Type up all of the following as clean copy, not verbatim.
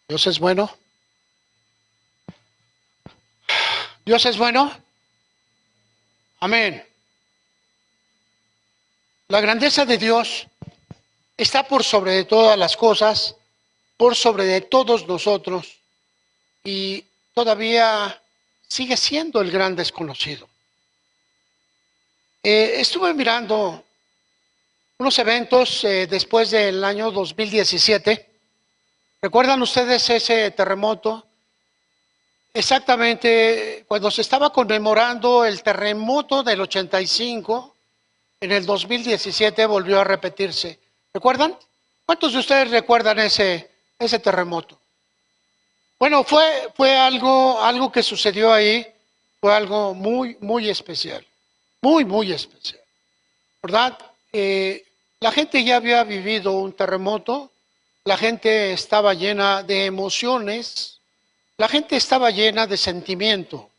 Dios es bueno. Dios es bueno. Amén. La grandeza de Dios está por sobre de todas las cosas, por sobre de todos nosotros y todavía sigue siendo el gran desconocido. Estuve mirando unos eventos después del año 2017. ¿Recuerdan ustedes ese terremoto? Exactamente cuando se estaba conmemorando el terremoto del 85, en el 2017 volvió a repetirse. ¿Recuerdan? ¿Cuántos de ustedes recuerdan ese terremoto? Bueno, fue algo que sucedió ahí, fue algo muy especial, muy especial, ¿verdad? La gente ya había vivido un terremoto, la gente estaba llena de emociones, la gente estaba llena de sentimiento.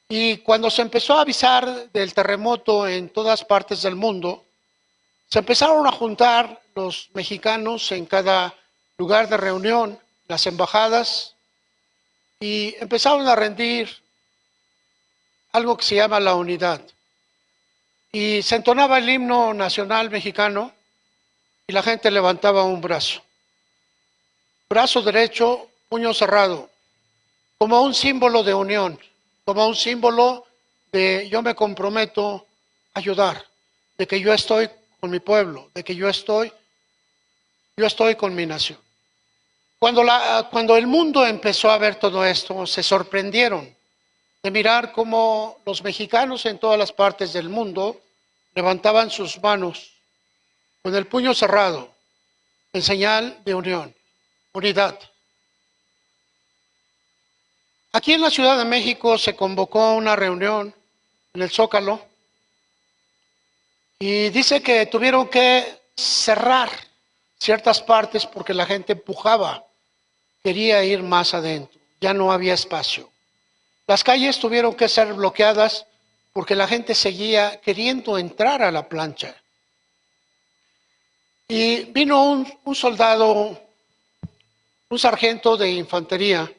Y cuando se empezó a avisar del terremoto en todas partes del mundo, se empezaron a juntar los mexicanos en cada lugar de reunión, las embajadas, y empezaron a rendir algo que se llama la unidad. Y se entonaba el himno nacional mexicano y la gente levantaba un brazo. Brazo derecho, puño cerrado, como un símbolo de unión, como un símbolo de yo me comprometo a ayudar, de que yo estoy con mi pueblo, de que yo estoy con mi nación. Cuando el mundo empezó a ver todo esto, se sorprendieron de mirar cómo los mexicanos en todas las partes del mundo levantaban sus manos con el puño cerrado en señal de unión, unidad. Aquí en la Ciudad de México se convocó una reunión en el Zócalo y dice que tuvieron que cerrar ciertas partes porque la gente empujaba, quería ir más adentro, ya no había espacio. Las calles tuvieron que ser bloqueadas porque la gente seguía queriendo entrar a la plancha. Y vino un soldado, un sargento de infantería,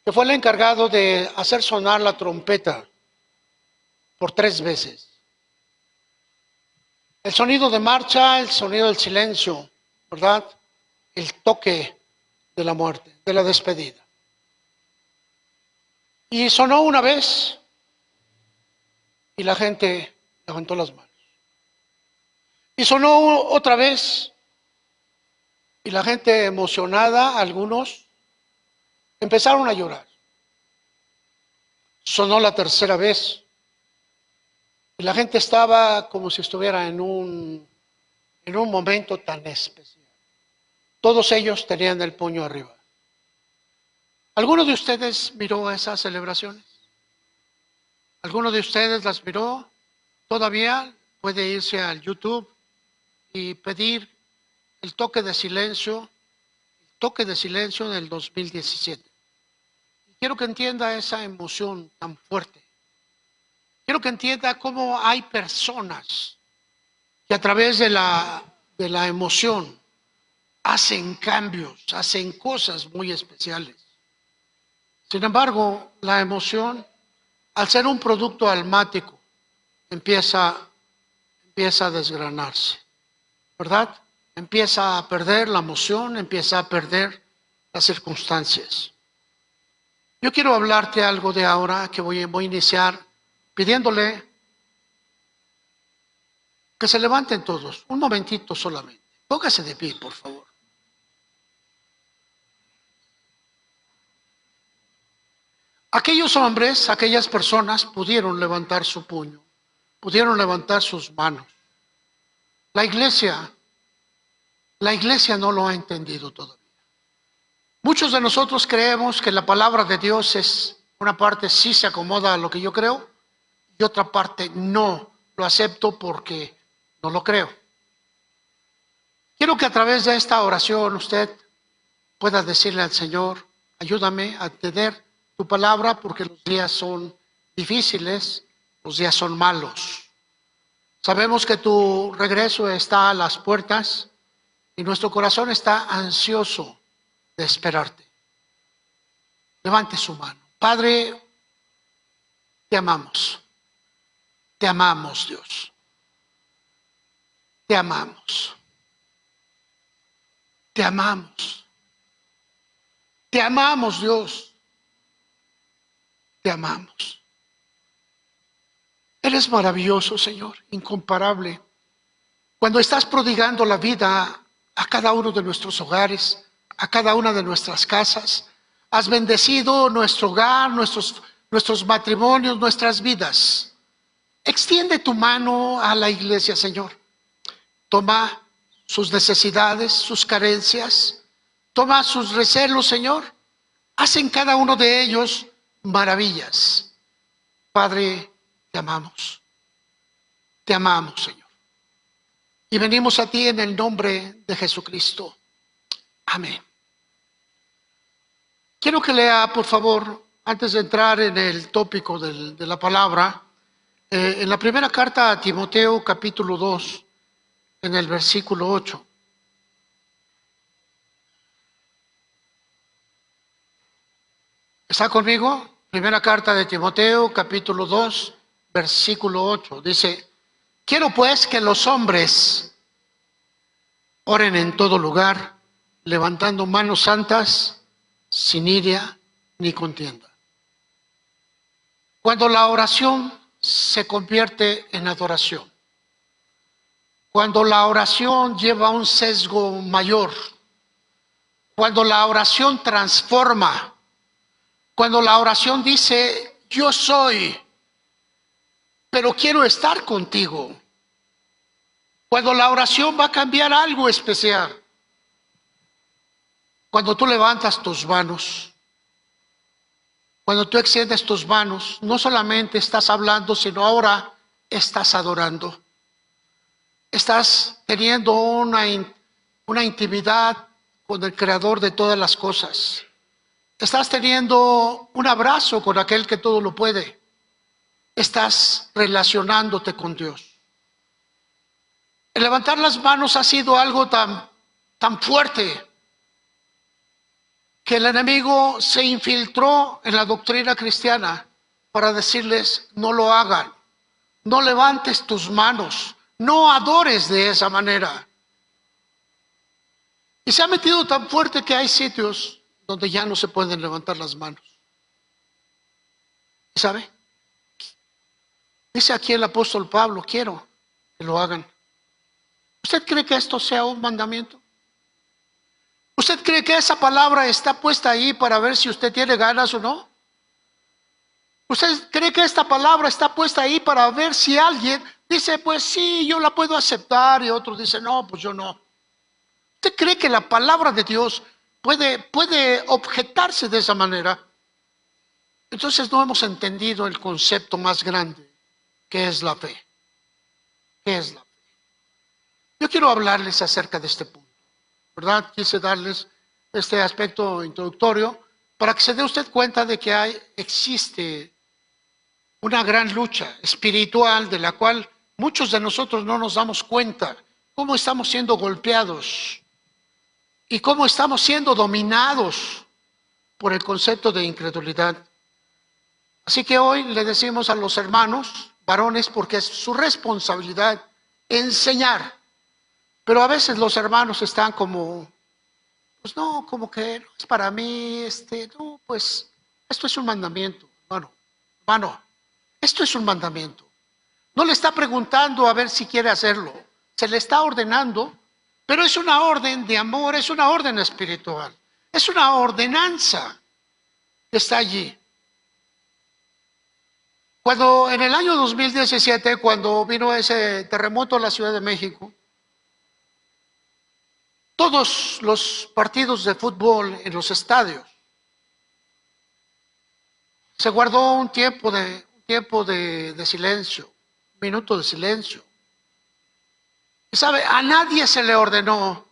que fue el encargado de hacer sonar la trompeta por 3 veces. El sonido de marcha, el sonido del silencio, ¿verdad? El toque de la muerte, de la despedida. Y sonó una vez y la gente levantó las manos. Y sonó otra vez y la gente emocionada, algunos, empezaron a llorar. Sonó la tercera vez y la gente estaba como si estuviera en un momento tan especial. Todos ellos tenían el puño arriba. ¿Alguno de ustedes miró esas celebraciones? ¿Alguno de ustedes las miró? Todavía puede irse al YouTube y pedir el toque de silencio del 2017. Quiero que entienda esa emoción tan fuerte. Quiero que entienda cómo hay personas que a través de la emoción hacen cambios, hacen cosas muy especiales. Sin embargo, la emoción, al ser un producto almático, empieza a desgranarse, ¿verdad? Empieza a perder la emoción, empieza a perder las circunstancias. Yo quiero hablarte algo de ahora que voy a iniciar pidiéndole que se levanten todos, un momentito solamente. Póngase de pie, por favor. Aquellos hombres, aquellas personas pudieron levantar su puño, pudieron levantar sus manos. La iglesia no lo ha entendido todavía. Muchos de nosotros creemos que la palabra de Dios es una parte sí se acomoda a lo que yo creo y otra parte no lo acepto porque no lo creo. Quiero que a través de esta oración usted pueda decirle al Señor, ayúdame a entender tu palabra porque los días son difíciles, los días son malos. Sabemos que tu regreso está a las puertas y nuestro corazón está ansioso de esperarte. Levante su mano. Padre, te amamos. Te amamos, Dios. Te amamos. Te amamos. Te amamos, Dios. Te amamos. Eres maravilloso, Señor, incomparable. Cuando estás prodigando la vida a cada uno de nuestros hogares, a cada una de nuestras casas, has bendecido nuestro hogar, nuestros matrimonios, nuestras vidas. Extiende tu mano a la iglesia, Señor. Toma sus necesidades, sus carencias. Toma sus recelos, Señor. Haz en cada uno de ellos maravillas. Padre, te amamos. Te amamos, Señor. Y venimos a ti en el nombre de Jesucristo. Amén. Quiero que lea, por favor, antes de entrar en el tópico de la palabra, en la primera carta a Timoteo, capítulo 2, en el versículo 8. ¿Está conmigo? Primera carta de Timoteo, capítulo 2, versículo 8. Dice, quiero pues que los hombres oren en todo lugar, levantando manos santas, sin ira ni contienda. Cuando la oración se convierte en adoración, cuando la oración lleva un sesgo mayor, cuando la oración transforma, cuando la oración dice, yo soy, pero quiero estar contigo, cuando la oración va a cambiar algo especial, cuando tú levantas tus manos, cuando tú extiendes tus manos, no solamente estás hablando, sino ahora estás adorando. Estás teniendo una intimidad con el Creador de todas las cosas. Estás teniendo un abrazo con aquel que todo lo puede. Estás relacionándote con Dios. El levantar las manos ha sido algo tan fuerte que el enemigo se infiltró en la doctrina cristiana para decirles, no lo hagan, no levantes tus manos, no adores de esa manera. Y se ha metido tan fuerte que hay sitios donde ya no se pueden levantar las manos. ¿Sabe? Dice aquí el apóstol Pablo, quiero que lo hagan. ¿Usted cree que esto sea un mandamiento? ¿Usted cree que esa palabra está puesta ahí para ver si usted tiene ganas o no? ¿Usted cree que esta palabra está puesta ahí para ver si alguien dice, pues sí, yo la puedo aceptar, y otro dice, no, pues yo no? ¿Usted cree que la palabra de Dios puede objetarse de esa manera? Entonces no hemos entendido el concepto más grande, que es la fe. ¿Qué es la fe? Yo quiero hablarles acerca de este punto, ¿verdad? Quise darles este aspecto introductorio para que se dé usted cuenta de que existe una gran lucha espiritual de la cual muchos de nosotros no nos damos cuenta, cómo estamos siendo golpeados y cómo estamos siendo dominados por el concepto de incredulidad. Así que hoy le decimos a los hermanos, varones, porque es su responsabilidad enseñar, pero a veces los hermanos están como, pues no, como que no es para mí, no, pues esto es un mandamiento, hermano, esto es un mandamiento. No le está preguntando a ver si quiere hacerlo, se le está ordenando, pero es una orden de amor, es una orden espiritual, es una ordenanza que está allí. Cuando en el año 2017, cuando vino ese terremoto en la Ciudad de México, todos los partidos de fútbol en los estadios, se guardó un tiempo de silencio, un minuto de silencio. Y sabe, a nadie se le ordenó,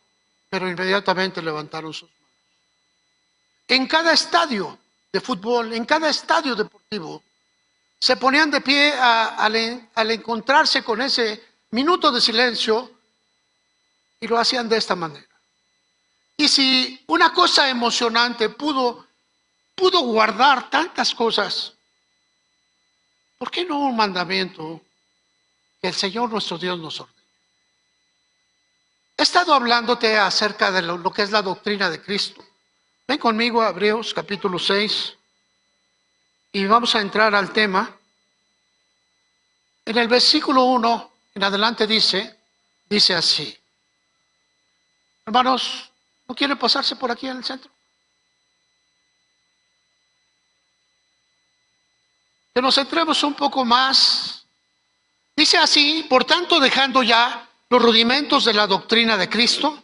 pero inmediatamente levantaron sus manos. En cada estadio de fútbol, en cada estadio deportivo, se ponían de pie al encontrarse con ese minuto de silencio y lo hacían de esta manera. Y si una cosa emocionante pudo guardar tantas cosas, ¿por qué no un mandamiento que el Señor nuestro Dios nos ordena? He estado hablándote acerca de lo que es la doctrina de Cristo. Ven conmigo a Hebreos capítulo 6 y vamos a entrar al tema. En el versículo 1 en adelante dice así. Hermanos, ¿no quieren pasarse por aquí en el centro? Que nos centremos un poco más. Dice así: por tanto, dejando ya los rudimentos de la doctrina de Cristo,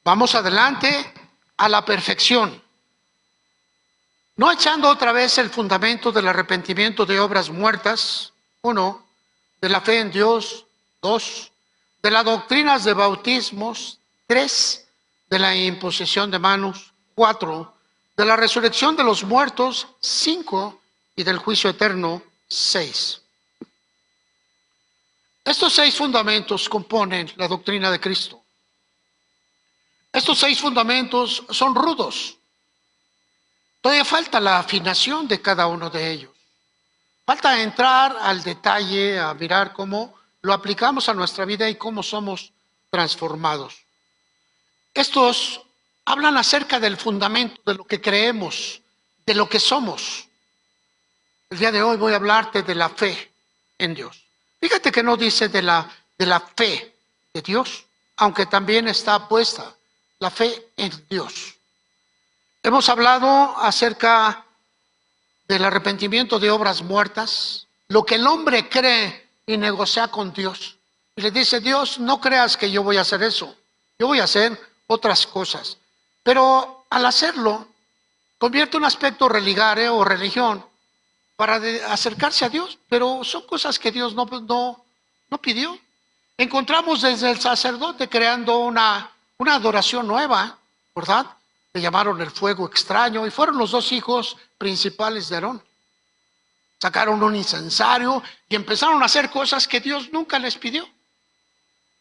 vamos adelante a la perfección, no echando otra vez el fundamento del arrepentimiento de obras muertas, 1, de la fe en Dios, 2, de las doctrinas de bautismos, 3, de la imposición de manos, 4, de la resurrección de los muertos, 5, y del juicio eterno, 6. Estos 6 fundamentos componen la doctrina de Cristo. Estos 6 fundamentos son rudos. Todavía falta la afinación de cada uno de ellos. Falta entrar al detalle, a mirar cómo lo aplicamos a nuestra vida y cómo somos transformados. Estos hablan acerca del fundamento, de lo que creemos, de lo que somos. El día de hoy voy a hablarte de la fe en Dios. Fíjate que no dice de la fe de Dios, aunque también está puesta la fe en Dios. Hemos hablado acerca del arrepentimiento de obras muertas, lo que el hombre cree y negocia con Dios. Y le dice: Dios, no creas que yo voy a hacer eso, yo voy a hacer otras cosas. Pero al hacerlo, convierte un aspecto religare o religión para acercarse a Dios, pero son cosas que Dios no pidió. Encontramos desde el sacerdote creando una adoración nueva, ¿verdad? Le llamaron el fuego extraño y fueron los 2 hijos principales de Aarón. Sacaron un incensario y empezaron a hacer cosas que Dios nunca les pidió.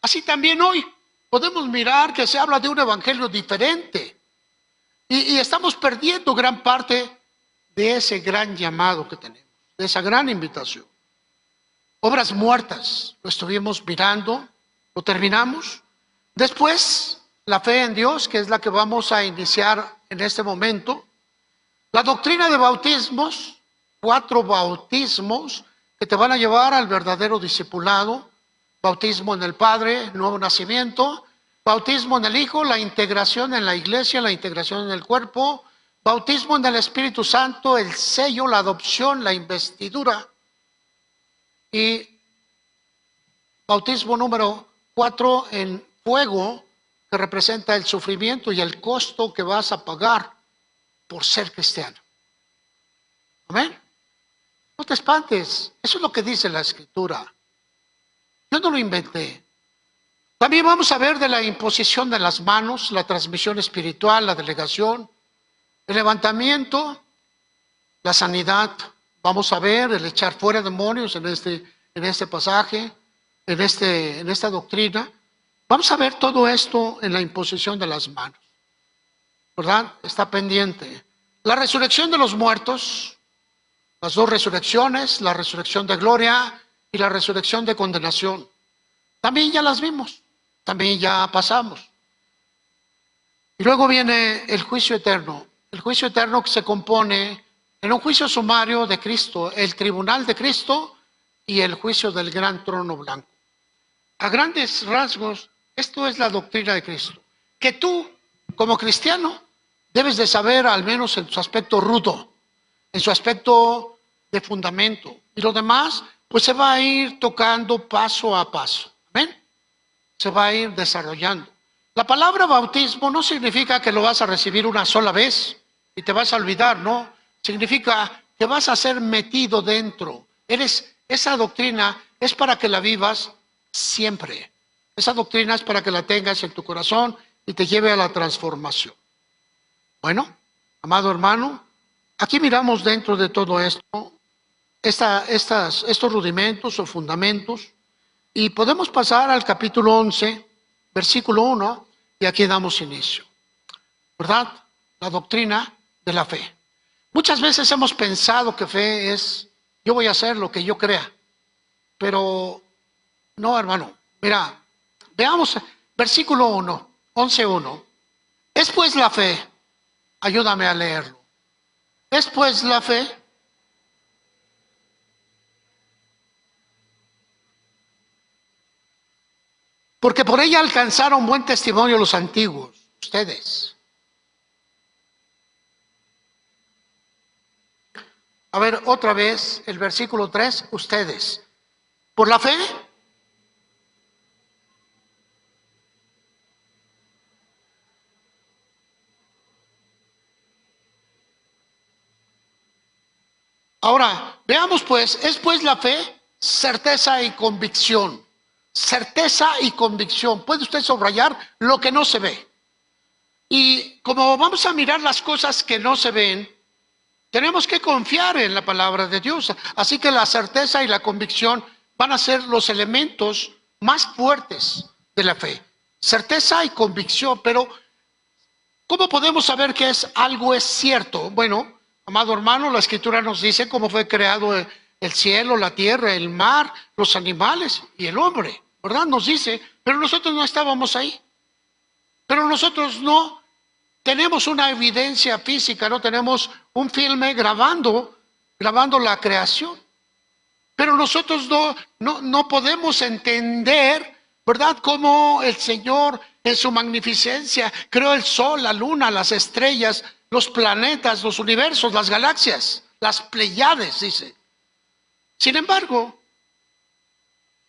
Así también hoy podemos mirar que se habla de un evangelio diferente y estamos perdiendo gran parte de ese gran llamado que tenemos, de esa gran invitación. Obras muertas, lo estuvimos mirando, lo terminamos. Después, la fe en Dios, que es la que vamos a iniciar en este momento. La doctrina de bautismos, 4 bautismos que te van a llevar al verdadero discipulado. Bautismo en el Padre, nuevo nacimiento. Bautismo en el Hijo, la integración en la iglesia, la integración en el cuerpo. Bautismo en el Espíritu Santo, el sello, la adopción, la investidura. Y bautismo número 4 en fuego, que representa el sufrimiento y el costo que vas a pagar por ser cristiano. Amén. No te espantes, eso es lo que dice la Escritura. Yo no lo inventé. También vamos a ver de la imposición de las manos, la transmisión espiritual, la delegación, el levantamiento, la sanidad. Vamos a ver el echar fuera demonios en este pasaje, en esta doctrina. Vamos a ver todo esto en la imposición de las manos, ¿verdad? Está pendiente. La resurrección de los muertos, las 2 resurrecciones, la resurrección de gloria y la resurrección de condenación. También ya las vimos, también ya pasamos. Y luego viene el juicio eterno. El juicio eterno que se compone en un juicio sumario de Cristo, el tribunal de Cristo y el juicio del gran trono blanco. A grandes rasgos, esto es la doctrina de Cristo, que tú, como cristiano, debes de saber, al menos en su aspecto rudo, en su aspecto de fundamento. Y lo demás, pues se va a ir tocando paso a paso. ¿Amén? Se va a ir desarrollando. La palabra bautismo no significa que lo vas a recibir una sola vez y te vas a olvidar, no. Significa que vas a ser metido dentro. Esa doctrina es para que la vivas siempre. Esa doctrina es para que la tengas en tu corazón y te lleve a la transformación. Bueno, amado hermano, aquí miramos dentro de todo esto, estos rudimentos o fundamentos, y podemos pasar al capítulo 11, versículo 1, y aquí damos inicio. ¿verdad? La doctrina de la fe. Muchas veces hemos pensado que fe es, yo voy a hacer lo que yo crea, pero no, hermano. Mira, veamos versículo 1, 11:1. Es pues la fe, ayúdame a leerlo. Es pues la fe. Porque por ella alcanzaron buen testimonio los antiguos, ustedes. A ver, otra vez, el versículo 3, ustedes. ¿Por la fe? Ahora, veamos pues, es pues la fe, certeza y convicción. Certeza y convicción. Puede usted subrayar lo que no se ve. Y como vamos a mirar las cosas que no se ven, tenemos que confiar en la palabra de Dios. Así que la certeza y la convicción van a ser los elementos más fuertes de la fe. Certeza y convicción. Pero, ¿cómo podemos saber que algo es cierto? Bueno, amado hermano, la Escritura nos dice cómo fue creado el cielo, la tierra, el mar, los animales y el hombre, ¿verdad? Nos dice, pero nosotros no estábamos ahí. Pero nosotros no tenemos una evidencia física, no tenemos un filme grabando la creación. Pero nosotros no podemos entender, ¿verdad?, cómo el Señor en su magnificencia creó el sol, la luna, las estrellas, los planetas, los universos, las galaxias, las Pleiades, dice. Sin embargo,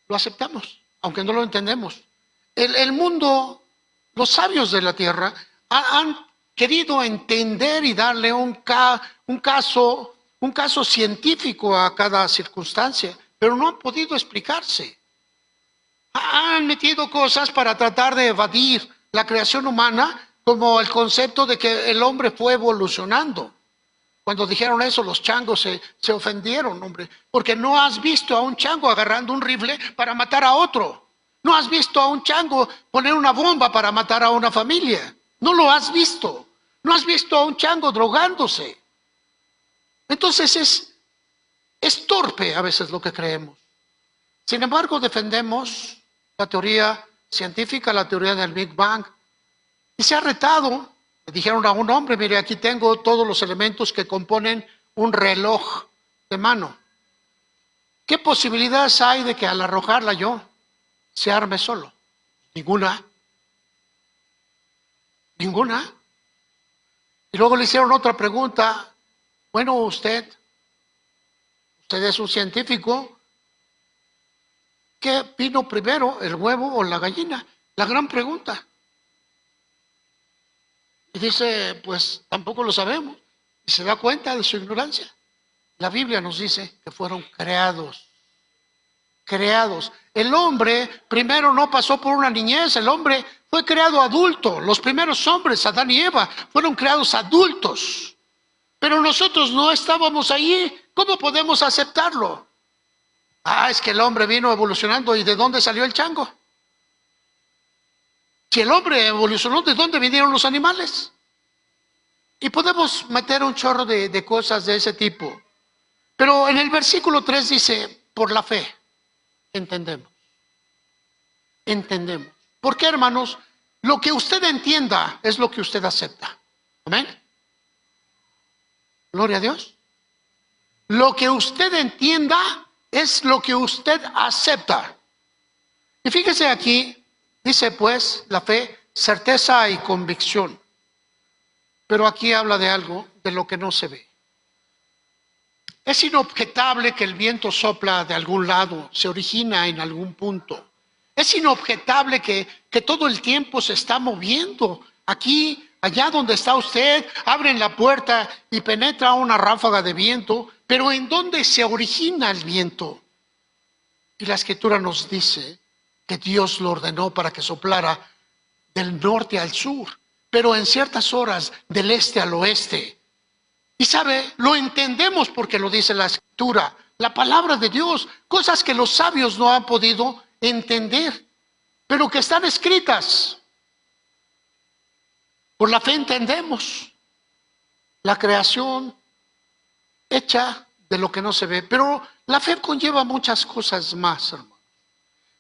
lo aceptamos, aunque no lo entendemos. El mundo, los sabios de la tierra han querido entender y darle un caso científico a cada circunstancia, pero no han podido explicarse. Han metido cosas para tratar de evadir la creación humana, como el concepto de que el hombre fue evolucionando. Cuando dijeron eso, los changos se ofendieron, hombre, porque no has visto a un chango agarrando un rifle para matar a otro. No has visto a un chango poner una bomba para matar a una familia. No lo has visto. No has visto a un chango drogándose. Entonces es torpe a veces lo que creemos. Sin embargo, defendemos la teoría científica, la teoría del Big Bang. Y se ha retado. Le dijeron a un hombre, mire, aquí tengo todos los elementos que componen un reloj de mano. ¿Qué posibilidades hay de que al arrojarla yo se arme solo? Ninguna. Ninguna. Y luego le hicieron otra pregunta. Bueno, usted es un científico. ¿Qué vino primero, el huevo o la gallina? La gran pregunta. Y dice, pues tampoco lo sabemos. Y se da cuenta de su ignorancia. La Biblia nos dice que fueron creados. Creados. El hombre primero no pasó por una niñez, el hombre fue creado adulto. Los primeros hombres, Adán y Eva, fueron creados adultos. Pero nosotros no estábamos ahí. ¿Cómo podemos aceptarlo? Es que el hombre vino evolucionando. ¿Y de dónde salió el chango? Si el hombre evolucionó, ¿de dónde vinieron los animales? Y podemos meter un chorro de cosas de ese tipo. Pero en el versículo 3 dice, por la fe, entendemos. Entendemos. ¿Por qué, hermanos? Lo que usted entienda es lo que usted acepta. ¿Amén? Gloria a Dios. Lo que usted entienda es lo que usted acepta. Y fíjese aquí, dice pues la fe, certeza y convicción. Pero aquí habla de algo, de lo que no se ve. Es inobjetable que el viento sopla de algún lado, se origina en algún punto. Es inobjetable que todo el tiempo se está moviendo. Aquí, allá donde está usted, abren la puerta y penetra una ráfaga de viento. Pero ¿en dónde se origina el viento? Y la Escritura nos dice que Dios lo ordenó para que soplara del norte al sur, pero en ciertas horas del este al oeste. Y sabe, lo entendemos porque lo dice la Escritura, la palabra de Dios, cosas que los sabios no han podido entender, pero que están escritas. Por la fe entendemos la creación hecha de lo que no se ve, pero la fe conlleva muchas cosas más, hermano.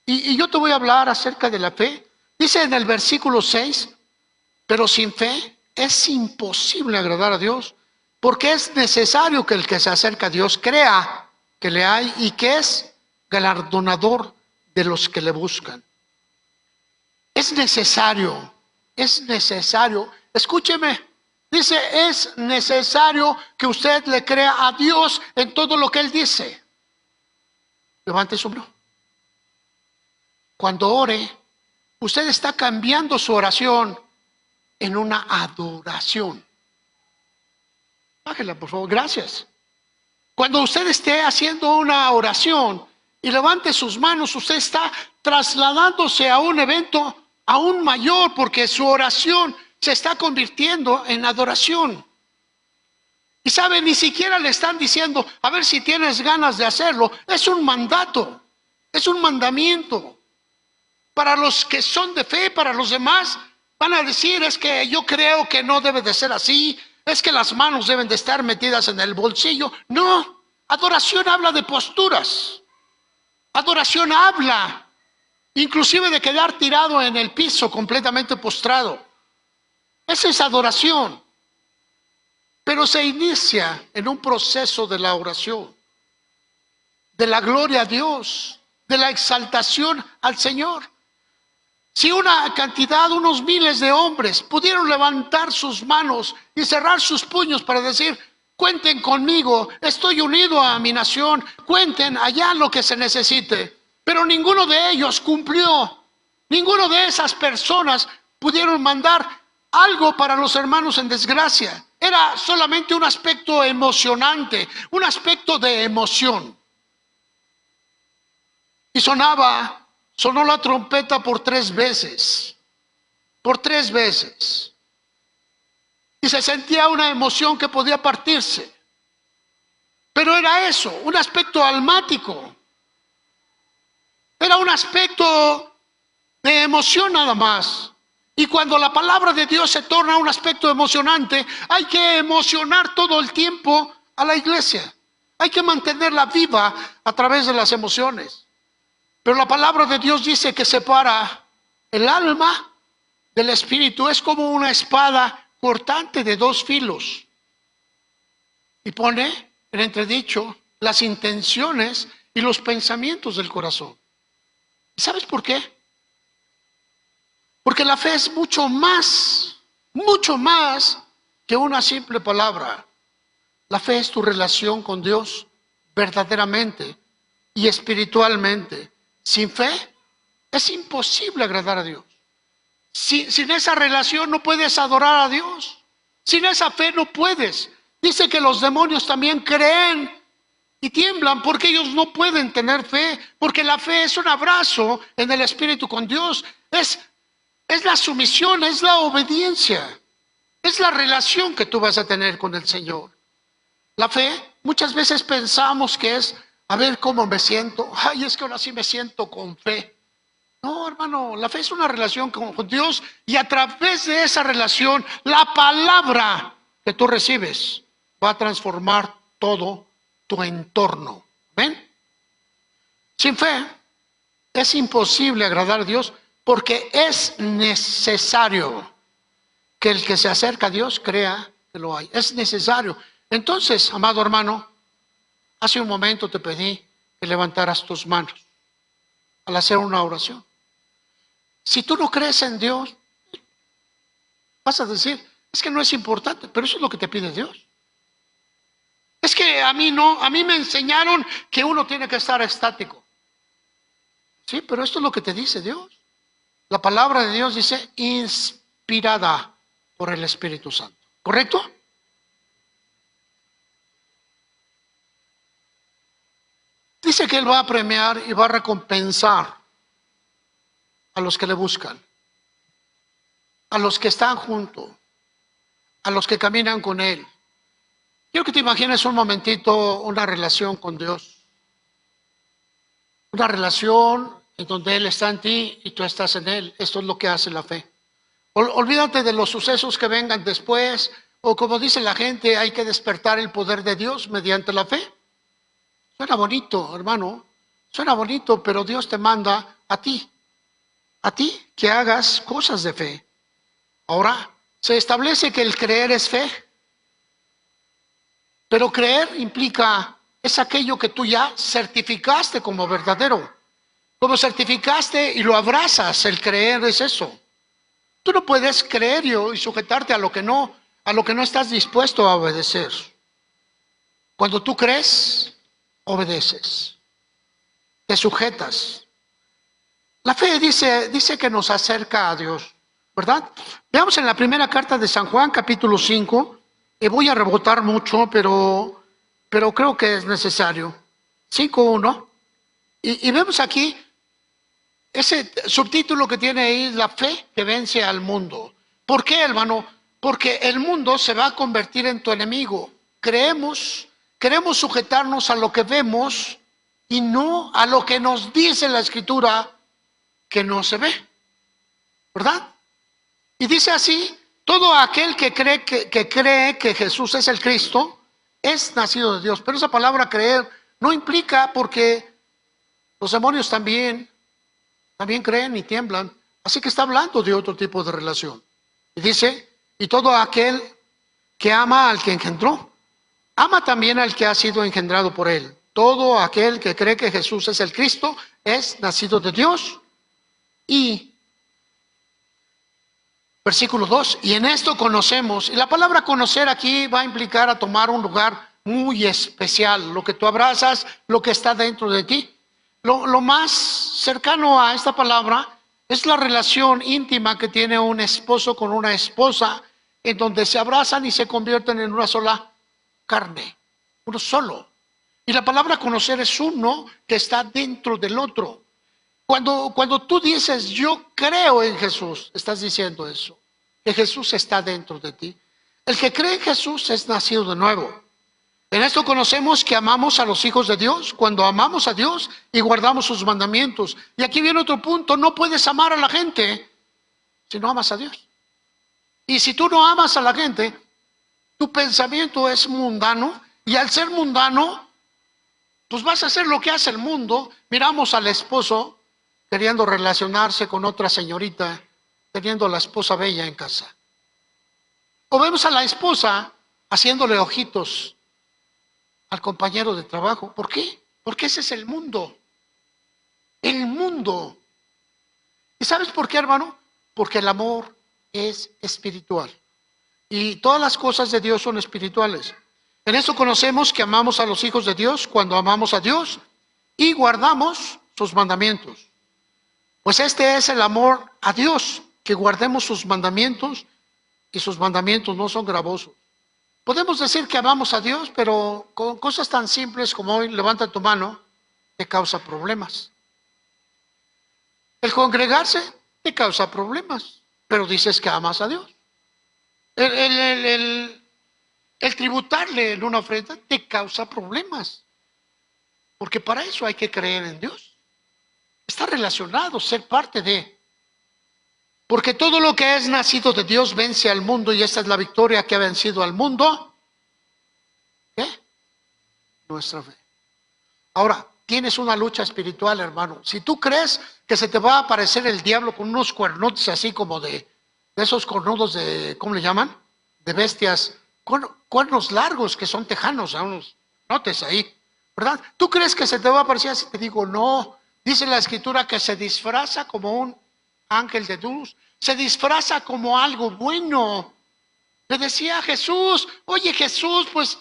Y yo te voy a hablar acerca de la fe. Dice en el versículo 6, pero sin fe es imposible agradar a Dios, porque es necesario que el que se acerca a Dios crea que le hay y que es galardonador de los que le buscan. Es necesario, escúcheme, dice, es necesario que usted le crea a Dios en todo lo que Él dice. Levante su mano. Cuando ore, usted está cambiando su oración en una adoración. Bájela, por favor, gracias. Cuando usted esté haciendo una oración y levante sus manos, usted está trasladándose a un evento aún mayor, porque su oración se está convirtiendo en adoración. Y sabe, ni siquiera le están diciendo, a ver si tienes ganas de hacerlo. Es un mandato, es un mandamiento. Para los que son de fe, para los demás, van a decir, es que yo creo que no debe de ser así, es que las manos deben de estar metidas en el bolsillo. No, adoración habla de posturas. Adoración habla inclusive de quedar tirado en el piso completamente postrado. Esa es adoración. Pero se inicia en un proceso de la oración, de la gloria a Dios, de la exaltación al Señor. Si una cantidad, unos miles de hombres pudieron levantar sus manos y cerrar sus puños para decir, cuenten conmigo, estoy unido a mi nación, cuenten allá lo que se necesite. Pero ninguno de ellos cumplió. Ninguno de esas personas pudieron mandar algo para los hermanos en desgracia. Era solamente un aspecto emocionante, un aspecto de emoción. Y sonó la trompeta por 3 veces. Por 3 veces. Y se sentía una emoción que podía partirse. Pero era eso, un aspecto almático. Era un aspecto de emoción nada más. Y cuando la palabra de Dios se torna un aspecto emocionante, hay que emocionar todo el tiempo a la iglesia. Hay que mantenerla viva a través de las emociones. Pero la palabra de Dios dice que separa el alma del espíritu. Es como una espada cortante de 2 filos. Y pone en entredicho las intenciones y los pensamientos del corazón. ¿Sabes por qué? Porque la fe es mucho más que una simple palabra. La fe es tu relación con Dios verdaderamente y espiritualmente. Sin fe es imposible agradar a Dios. Sin esa relación no puedes adorar a Dios. Sin esa fe no puedes. Dice que los demonios también creen y tiemblan porque ellos no pueden tener fe, porque la fe es un abrazo en el Espíritu con Dios, es la sumisión, es la obediencia, es la relación que tú vas a tener con el Señor. La fe, muchas veces pensamos que es, a ver cómo me siento, ay, es que ahora sí me siento con fe. No, hermano, la fe es una relación con Dios y a través de esa relación, la palabra que tú recibes va a transformar todo tu entorno. ¿Ven? Sin fe es imposible agradar a Dios porque es necesario que el que se acerca a Dios crea que lo hay. Es necesario. Entonces, amado hermano, hace un momento te pedí que levantaras tus manos al hacer una oración. Si tú no crees en Dios, vas a decir, es que no es importante, pero eso es lo que te pide Dios. Es que a mí no, a mí me enseñaron que uno tiene que estar estático. Sí, pero esto es lo que te dice Dios. La palabra de Dios dice inspirada por el Espíritu Santo. ¿Correcto? Dice que Él va a premiar y va a recompensar a los que le buscan, a los que están juntos, a los que caminan con Él. Quiero que te imagines un momentito una relación con Dios. Una relación en donde Él está en ti y tú estás en Él. Esto es lo que hace la fe. Olvídate de los sucesos que vengan después, o como dice la gente, hay que despertar el poder de Dios mediante la fe. Suena bonito, hermano, suena bonito, pero Dios te manda a ti que hagas cosas de fe. Ahora, se establece que el creer es fe, pero creer implica, es aquello que tú ya certificaste como verdadero. Como certificaste y lo abrazas, el creer es eso. Tú no puedes creer y sujetarte a lo que no estás dispuesto a obedecer. Cuando tú crees, obedeces, te sujetas. La fe dice que nos acerca a Dios, ¿verdad? Veamos en la primera carta de San Juan, capítulo 5, y voy a rebotar mucho, pero creo que es necesario. 5:1, y vemos aquí ese subtítulo que tiene ahí, la fe que vence al mundo. ¿Por qué, hermano? Porque el mundo se va a convertir en tu enemigo. Queremos sujetarnos a lo que vemos y no a lo que nos dice la Escritura que no se ve, ¿verdad? Y dice así: todo aquel que cree que Jesús es el Cristo es nacido de Dios. Pero esa palabra creer no implica, porque los demonios también creen y tiemblan. Así que está hablando de otro tipo de relación. Y dice: y todo aquel que ama al que engendró, ama también al que ha sido engendrado por él. Todo aquel que cree que Jesús es el Cristo es nacido de Dios. Y versículo 2, y en esto conocemos, y la palabra conocer aquí va a implicar a tomar un lugar muy especial, lo que tú abrazas, lo que está dentro de ti. Lo más cercano a esta palabra es la relación íntima que tiene un esposo con una esposa, en donde se abrazan y se convierten en una sola carne, uno solo. Y la palabra conocer es uno que está dentro del otro. Cuando tú dices yo creo en Jesús, estás diciendo eso, que Jesús está dentro de ti. El que cree en Jesús es nacido de nuevo. En esto conocemos que amamos a los hijos de Dios, cuando amamos a Dios y guardamos sus mandamientos. Y aquí viene otro punto: no puedes amar a la gente si no amas a Dios. Y si tú no amas a la gente, tu pensamiento es mundano, y al ser mundano, pues vas a hacer lo que hace el mundo. Miramos al esposo queriendo relacionarse con otra señorita, teniendo a la esposa bella en casa. O vemos a la esposa haciéndole ojitos al compañero de trabajo. ¿Por qué? Porque ese es el mundo. El mundo. ¿Y sabes por qué, hermano? Porque el amor es espiritual. Y todas las cosas de Dios son espirituales. En eso conocemos que amamos a los hijos de Dios cuando amamos a Dios y guardamos sus mandamientos. Pues este es el amor a Dios, que guardemos sus mandamientos, y sus mandamientos no son gravosos. Podemos decir que amamos a Dios, pero con cosas tan simples como hoy, levanta tu mano, te causa problemas. El congregarse te causa problemas, pero dices que amas a Dios. El tributarle en una ofrenda te causa problemas, porque para eso hay que creer en Dios. Está relacionado, ser parte de. Porque todo lo que es nacido de Dios vence al mundo, y esta es la victoria que ha vencido al mundo. ¿Qué? Nuestra fe. Ahora, tienes una lucha espiritual, hermano. Si tú crees que se te va a aparecer el diablo con unos cuernotes así como de esos cornudos de, ¿cómo le llaman? De bestias, cuernos largos que son tejanos, a unos notes ahí, ¿verdad? ¿Tú crees que se te va a aparecer así? Te digo, no. Dice la Escritura que se disfraza como un ángel de luz, se disfraza como algo bueno. Le decía a Jesús: oye Jesús, pues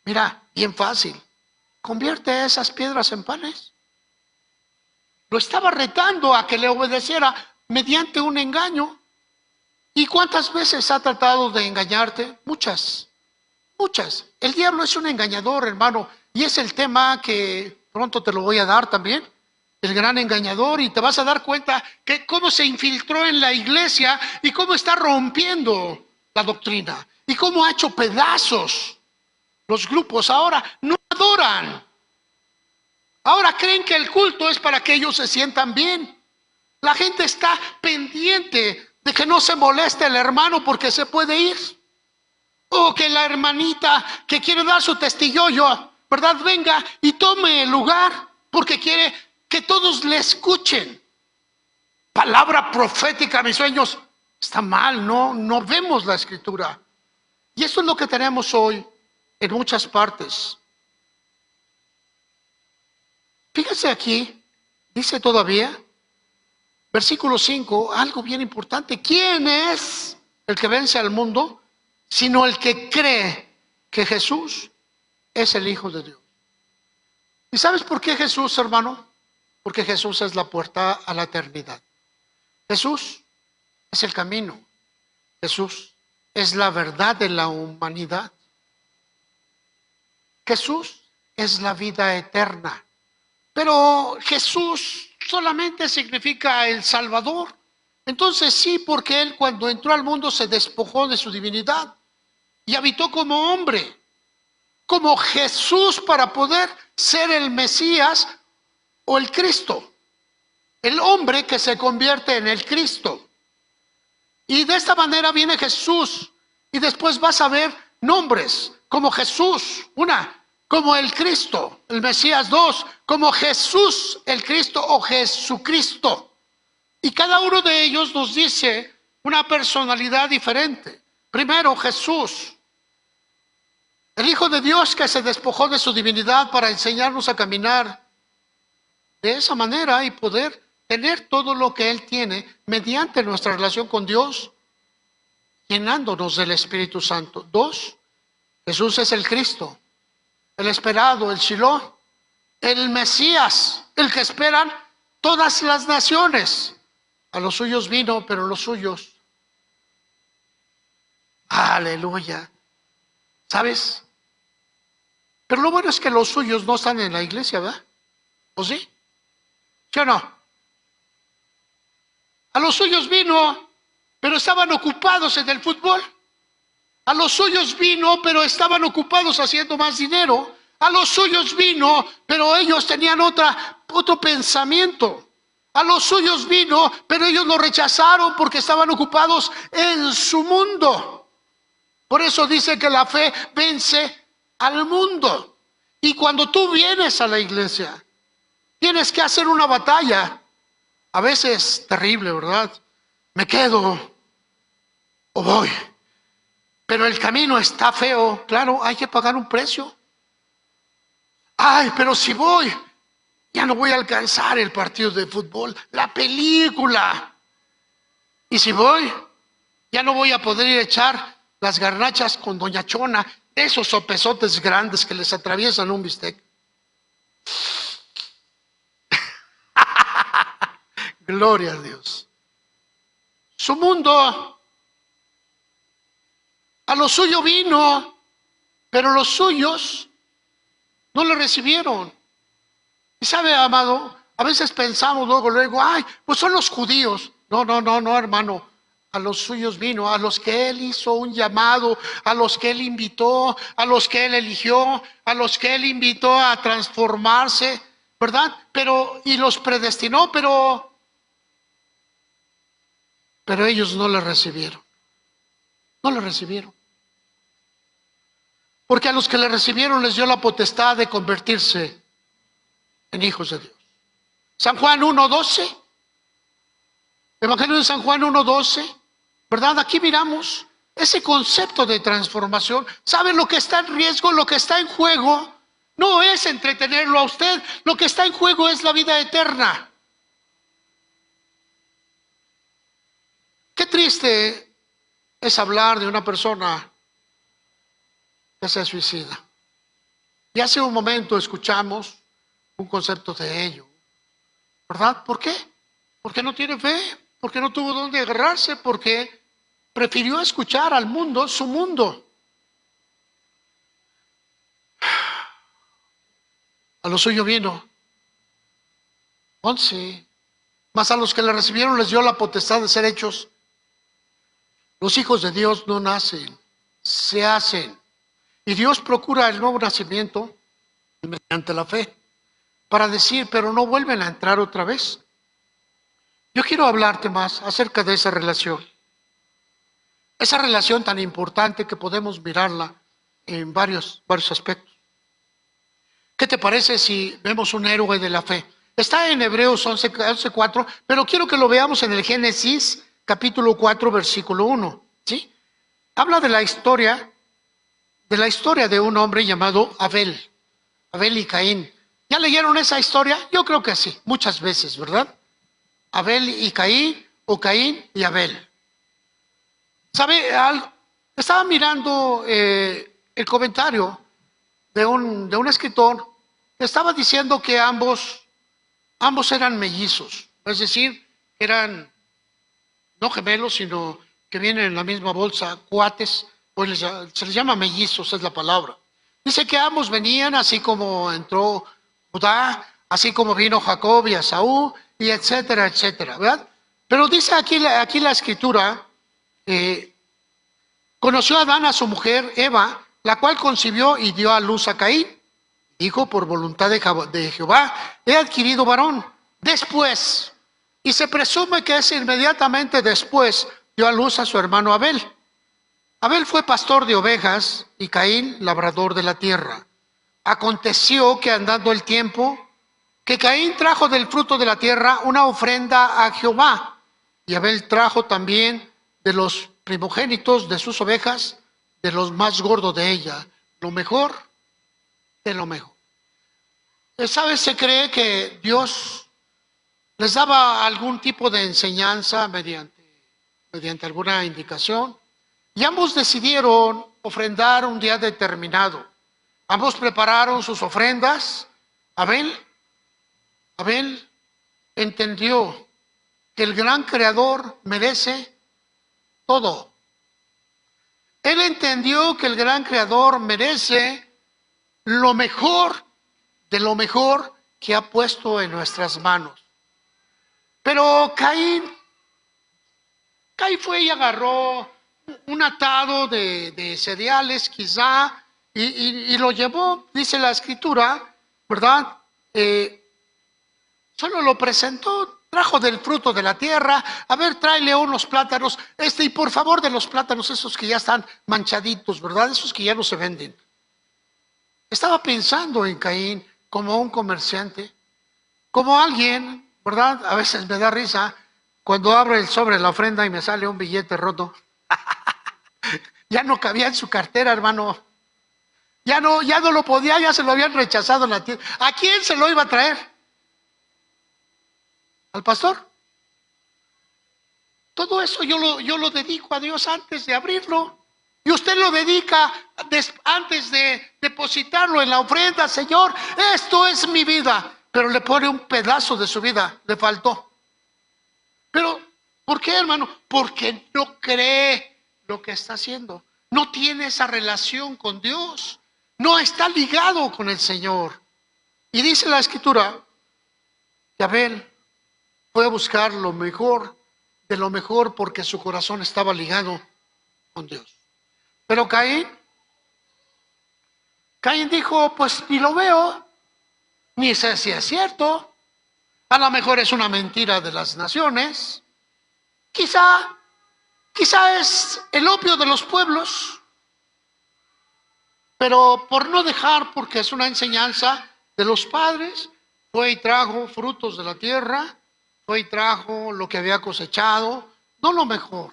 mira, bien fácil, convierte esas piedras en panes. Lo estaba retando a que le obedeciera mediante un engaño. ¿Y cuántas veces ha tratado de engañarte? Muchas. El diablo es un engañador, hermano, y es el tema que pronto te lo voy a dar también, el gran engañador, y te vas a dar cuenta que cómo se infiltró en la iglesia y cómo está rompiendo la doctrina y cómo ha hecho pedazos los grupos. Ahora no adoran, ahora creen que el culto es para que ellos se sientan bien. La gente está pendiente de que no se moleste el hermano porque se puede ir. O que la hermanita que quiere dar su testimonio, ¿verdad? Venga y tome el lugar porque quiere que todos le escuchen. Palabra profética, mis sueños, está mal, no vemos la escritura. Y eso es lo que tenemos hoy en muchas partes. Fíjense aquí, dice todavía, versículo 5, algo bien importante. ¿Quién es el que vence al mundo? Sino el que cree que Jesús es el Hijo de Dios. ¿Y sabes por qué Jesús, hermano? Porque Jesús es la puerta a la eternidad. Jesús es el camino. Jesús es la verdad de la humanidad. Jesús es la vida eterna. Pero Jesús solamente significa el Salvador. Entonces sí, porque Él cuando entró al mundo se despojó de su divinidad y habitó como hombre, como Jesús para poder ser el Mesías o el Cristo. El hombre que se convierte en el Cristo. Y de esta manera viene Jesús. Y después vas a ver nombres como Jesús, una, como el Cristo, el Mesías, dos, como Jesús, el Cristo o Jesucristo. Y cada uno de ellos nos dice una personalidad diferente. Primero, Jesús, el Hijo de Dios que se despojó de su divinidad para enseñarnos a caminar de esa manera y poder tener todo lo que Él tiene mediante nuestra relación con Dios, llenándonos del Espíritu Santo. Dos, Jesús es el Cristo, el esperado, el Shiloh, el Mesías, el que esperan todas las naciones. A los suyos vino, pero los suyos, aleluya, ¿sabes? Pero lo bueno es que los suyos no están en la iglesia, ¿verdad? ¿O sí? ¿Sí o no? A los suyos vino, pero estaban ocupados en el fútbol. A los suyos vino, pero estaban ocupados haciendo más dinero. A los suyos vino, pero ellos tenían otro pensamiento. A los suyos vino, pero ellos lo rechazaron porque estaban ocupados en su mundo. Por eso dice que la fe vence al mundo. Y cuando tú vienes a la iglesia, tienes que hacer una batalla. A veces terrible, ¿verdad? Me quedo o voy. Pero el camino está feo. Claro, hay que pagar un precio. Ay, pero si voy, ya no voy a alcanzar el partido de fútbol, la película. Y si voy, ya no voy a poder ir a echar las garnachas con Doña Chona, esos sopesotes grandes que les atraviesan un bistec. Gloria a Dios. Su mundo a lo suyo vino, pero los suyos no lo recibieron. Y sabe, amado, a veces pensamos luego, ay, pues son los judíos. No, hermano. A los suyos vino, a los que Él hizo un llamado, a los que Él invitó, a los que Él eligió, a los que Él invitó a transformarse, ¿verdad? Y los predestinó, pero ellos no le recibieron. No le recibieron. Porque a los que le recibieron les dio la potestad de convertirse en hijos de Dios. San Juan 1:12. Evangelio de San Juan 1:12. ¿Verdad? Aquí miramos ese concepto de transformación. ¿Saben lo que está en riesgo? Lo que está en juego no es entretenerlo a usted. Lo que está en juego es la vida eterna. Qué triste es hablar de una persona que se suicida. Y hace un momento escuchamos un concepto de ello. ¿Verdad? ¿Por qué? Porque no tiene fe, porque no tuvo dónde agarrarse, porque prefirió escuchar al mundo, su mundo. A lo suyo vino 11. Mas a los que le recibieron les dio la potestad de ser hechos. Los hijos de Dios no nacen, se hacen. Y Dios procura el nuevo nacimiento mediante la fe. Para decir, pero no vuelven a entrar otra vez. Yo quiero hablarte más acerca de esa relación. Esa relación tan importante que podemos mirarla en varios aspectos. ¿Qué te parece si vemos un héroe de la fe? Está en Hebreos 11:4, pero quiero que lo veamos en el Génesis, capítulo 4, versículo 1. ¿Sí? Habla de la historia de un hombre llamado Abel y Caín. ¿Ya leyeron esa historia? Yo creo que sí, muchas veces, ¿verdad? Abel y Caín, o Caín y Abel. ¿Sabe algo? Estaba mirando el comentario de un escritor que estaba diciendo que ambos eran mellizos, es decir, eran no gemelos, sino que vienen en la misma bolsa, cuates, pues se les llama mellizos, es la palabra. Dice que ambos venían, así como entró Judá, así como vino Jacob y Esaú, y etcétera, etcétera, ¿verdad? Pero dice aquí la escritura, conoció a Adán a su mujer Eva, la cual concibió y dio a luz a Caín. Dijo, por voluntad de Jehová, he adquirido varón. Después, y se presume que es inmediatamente después, dio a luz a su hermano Abel. Abel fue pastor de ovejas y Caín labrador de la tierra. Aconteció que andando el tiempo, que Caín trajo del fruto de la tierra una ofrenda a Jehová, y Abel trajo también de los primogénitos de sus ovejas, de los más gordos de ella, lo mejor de lo mejor. ¿Sabes? Se cree que Dios les daba algún tipo de enseñanza mediante alguna indicación, y ambos decidieron ofrendar un día determinado. Ambos prepararon sus ofrendas. Abel entendió que el gran creador merece todo. Él entendió que el gran creador merece lo mejor de lo mejor que ha puesto en nuestras manos. Pero Caín fue y agarró un atado de cereales quizá y lo llevó, dice la escritura, ¿verdad? Solo lo presentó, trajo del fruto de la tierra. A ver, tráele unos plátanos, y por favor de los plátanos esos que ya están manchaditos, ¿verdad? Esos que ya no se venden. Estaba pensando en Caín como un comerciante, como alguien, ¿verdad? A veces me da risa cuando abro el sobre de la ofrenda y me sale un billete roto. Ya no cabía en su cartera, hermano. Ya no lo podía, ya se lo habían rechazado en la tienda. ¿A quién se lo iba a traer? ¿Al pastor? Todo eso yo lo dedico a Dios antes de abrirlo. Y usted lo dedica antes de depositarlo en la ofrenda. Señor, esto es mi vida. Pero le pone un pedazo de su vida, le faltó. Pero, ¿por qué, hermano? Porque no cree lo que está haciendo. No tiene esa relación con Dios. No está ligado con el Señor. Y dice la escritura que Abel fue a buscar lo mejor de lo mejor porque su corazón estaba ligado con Dios. Pero Caín dijo, pues ni lo veo, ni sé si es cierto. A lo mejor es una mentira de las naciones. Quizá es el opio de los pueblos. Pero por no dejar, porque es una enseñanza de los padres, fue y trajo frutos de la tierra, fue y trajo lo que había cosechado, no lo mejor,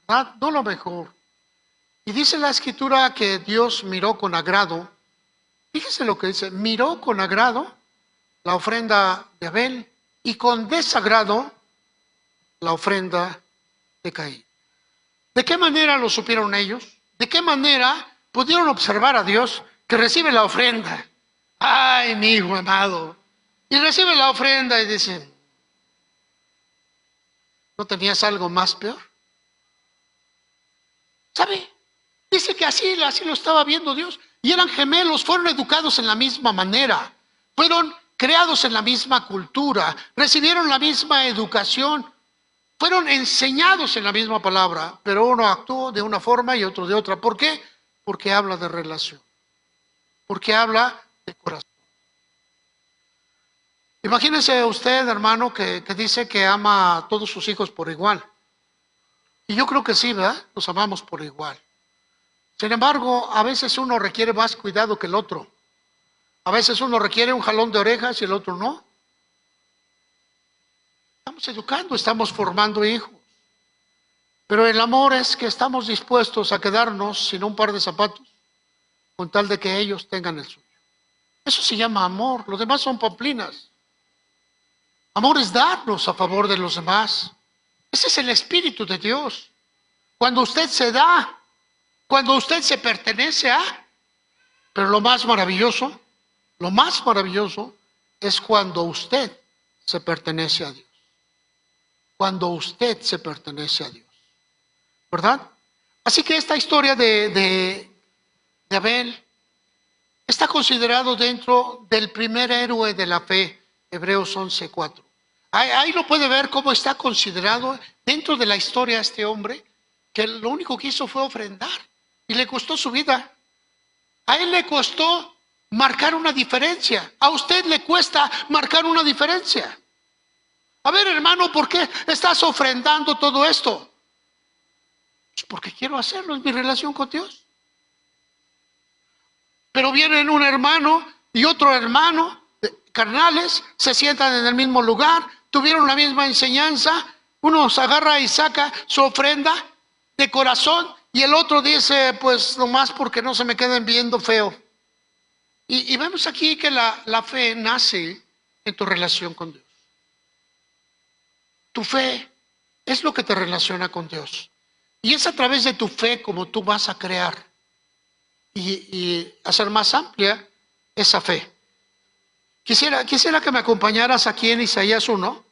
¿verdad? No lo mejor. Y dice la escritura que Dios miró con agrado. Fíjese lo que dice, miró con agrado la ofrenda de Abel y con desagrado la ofrenda de Caín. ¿De qué manera lo supieron ellos? ¿De qué manera pudieron observar a Dios que recibe la ofrenda? Ay, mi hijo amado. Y recibe la ofrenda y dicen, ¿no tenías algo más peor? ¿Sabe? Dice que así lo estaba viendo Dios. Y eran gemelos, fueron educados en la misma manera. Fueron creados en la misma cultura. Recibieron la misma educación. Fueron enseñados en la misma palabra. Pero uno actuó de una forma y otro de otra. ¿Por qué? Porque habla de relación. Porque habla de corazón. Imagínese usted, hermano, que dice que ama a todos sus hijos por igual. Y yo creo que sí, ¿verdad? Los amamos por igual. Sin embargo, a veces uno requiere más cuidado que el otro. A veces uno requiere un jalón de orejas y el otro no. Estamos educando, estamos formando hijos. Pero el amor es que estamos dispuestos a quedarnos sin un par de zapatos con tal de que ellos tengan el suyo. Eso se llama amor. Los demás son pamplinas. Amor es darnos a favor de los demás. Ese es el Espíritu de Dios. Cuando usted se da, cuando usted se pertenece a, pero lo más maravilloso es cuando usted se pertenece a Dios. Cuando usted se pertenece a Dios. ¿Verdad? Así que esta historia de Abel está considerado dentro del primer héroe de la fe, Hebreos 11:4. Ahí lo puede ver cómo está considerado dentro de la historia este hombre, que lo único que hizo fue ofrendar y le costó su vida. A él le costó marcar una diferencia. A usted le cuesta marcar una diferencia. A ver, hermano, ¿por qué estás ofrendando todo esto? Pues porque quiero hacerlo, es mi relación con Dios. Pero vienen un hermano y otro hermano, carnales, se sientan en el mismo lugar, tuvieron la misma enseñanza, uno se agarra y saca su ofrenda de corazón y el otro dice, pues nomás porque no se me queden viendo feo. Y vemos aquí que la fe nace en tu relación con Dios. Tu fe es lo que te relaciona con Dios. Y es a través de tu fe como tú vas a crear y hacer más amplia esa fe. Quisiera que me acompañaras aquí en Isaías 1,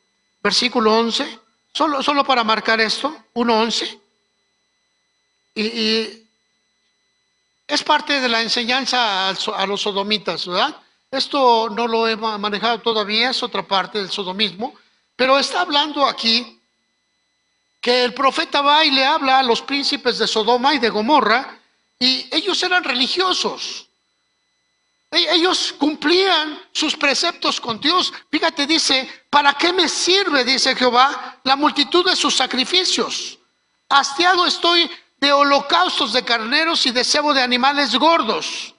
versículo 11, solo para marcar esto, 1:11. Y es parte de la enseñanza a los sodomitas, ¿verdad? Esto no lo he manejado todavía, es otra parte del sodomismo, pero está hablando aquí que el profeta va y le habla a los príncipes de Sodoma y de Gomorra, y ellos eran religiosos. Ellos cumplían sus preceptos con Dios. Fíjate, dice, ¿para qué me sirve, dice Jehová, la multitud de sus sacrificios? Hastiado estoy de holocaustos de carneros y de cebo de animales gordos.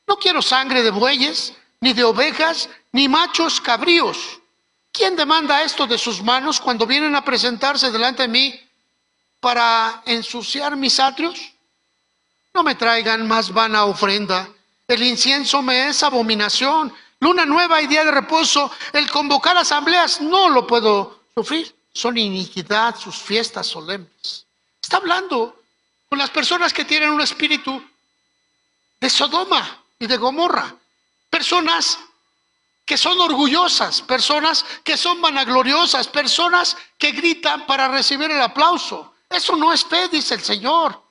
No quiero sangre de bueyes, ni de ovejas, ni machos cabríos. ¿Quién demanda esto de sus manos cuando vienen a presentarse delante de mí para ensuciar mis atrios? No me traigan más vana ofrenda. El incienso me es abominación. Luna nueva y día de reposo, el convocar asambleas, no lo puedo sufrir. Son iniquidad sus fiestas solemnes. Está hablando con las personas que tienen un espíritu de Sodoma y de Gomorra. Personas que son orgullosas, personas que son vanagloriosas, personas que gritan para recibir el aplauso. Eso no es fe, dice el Señor.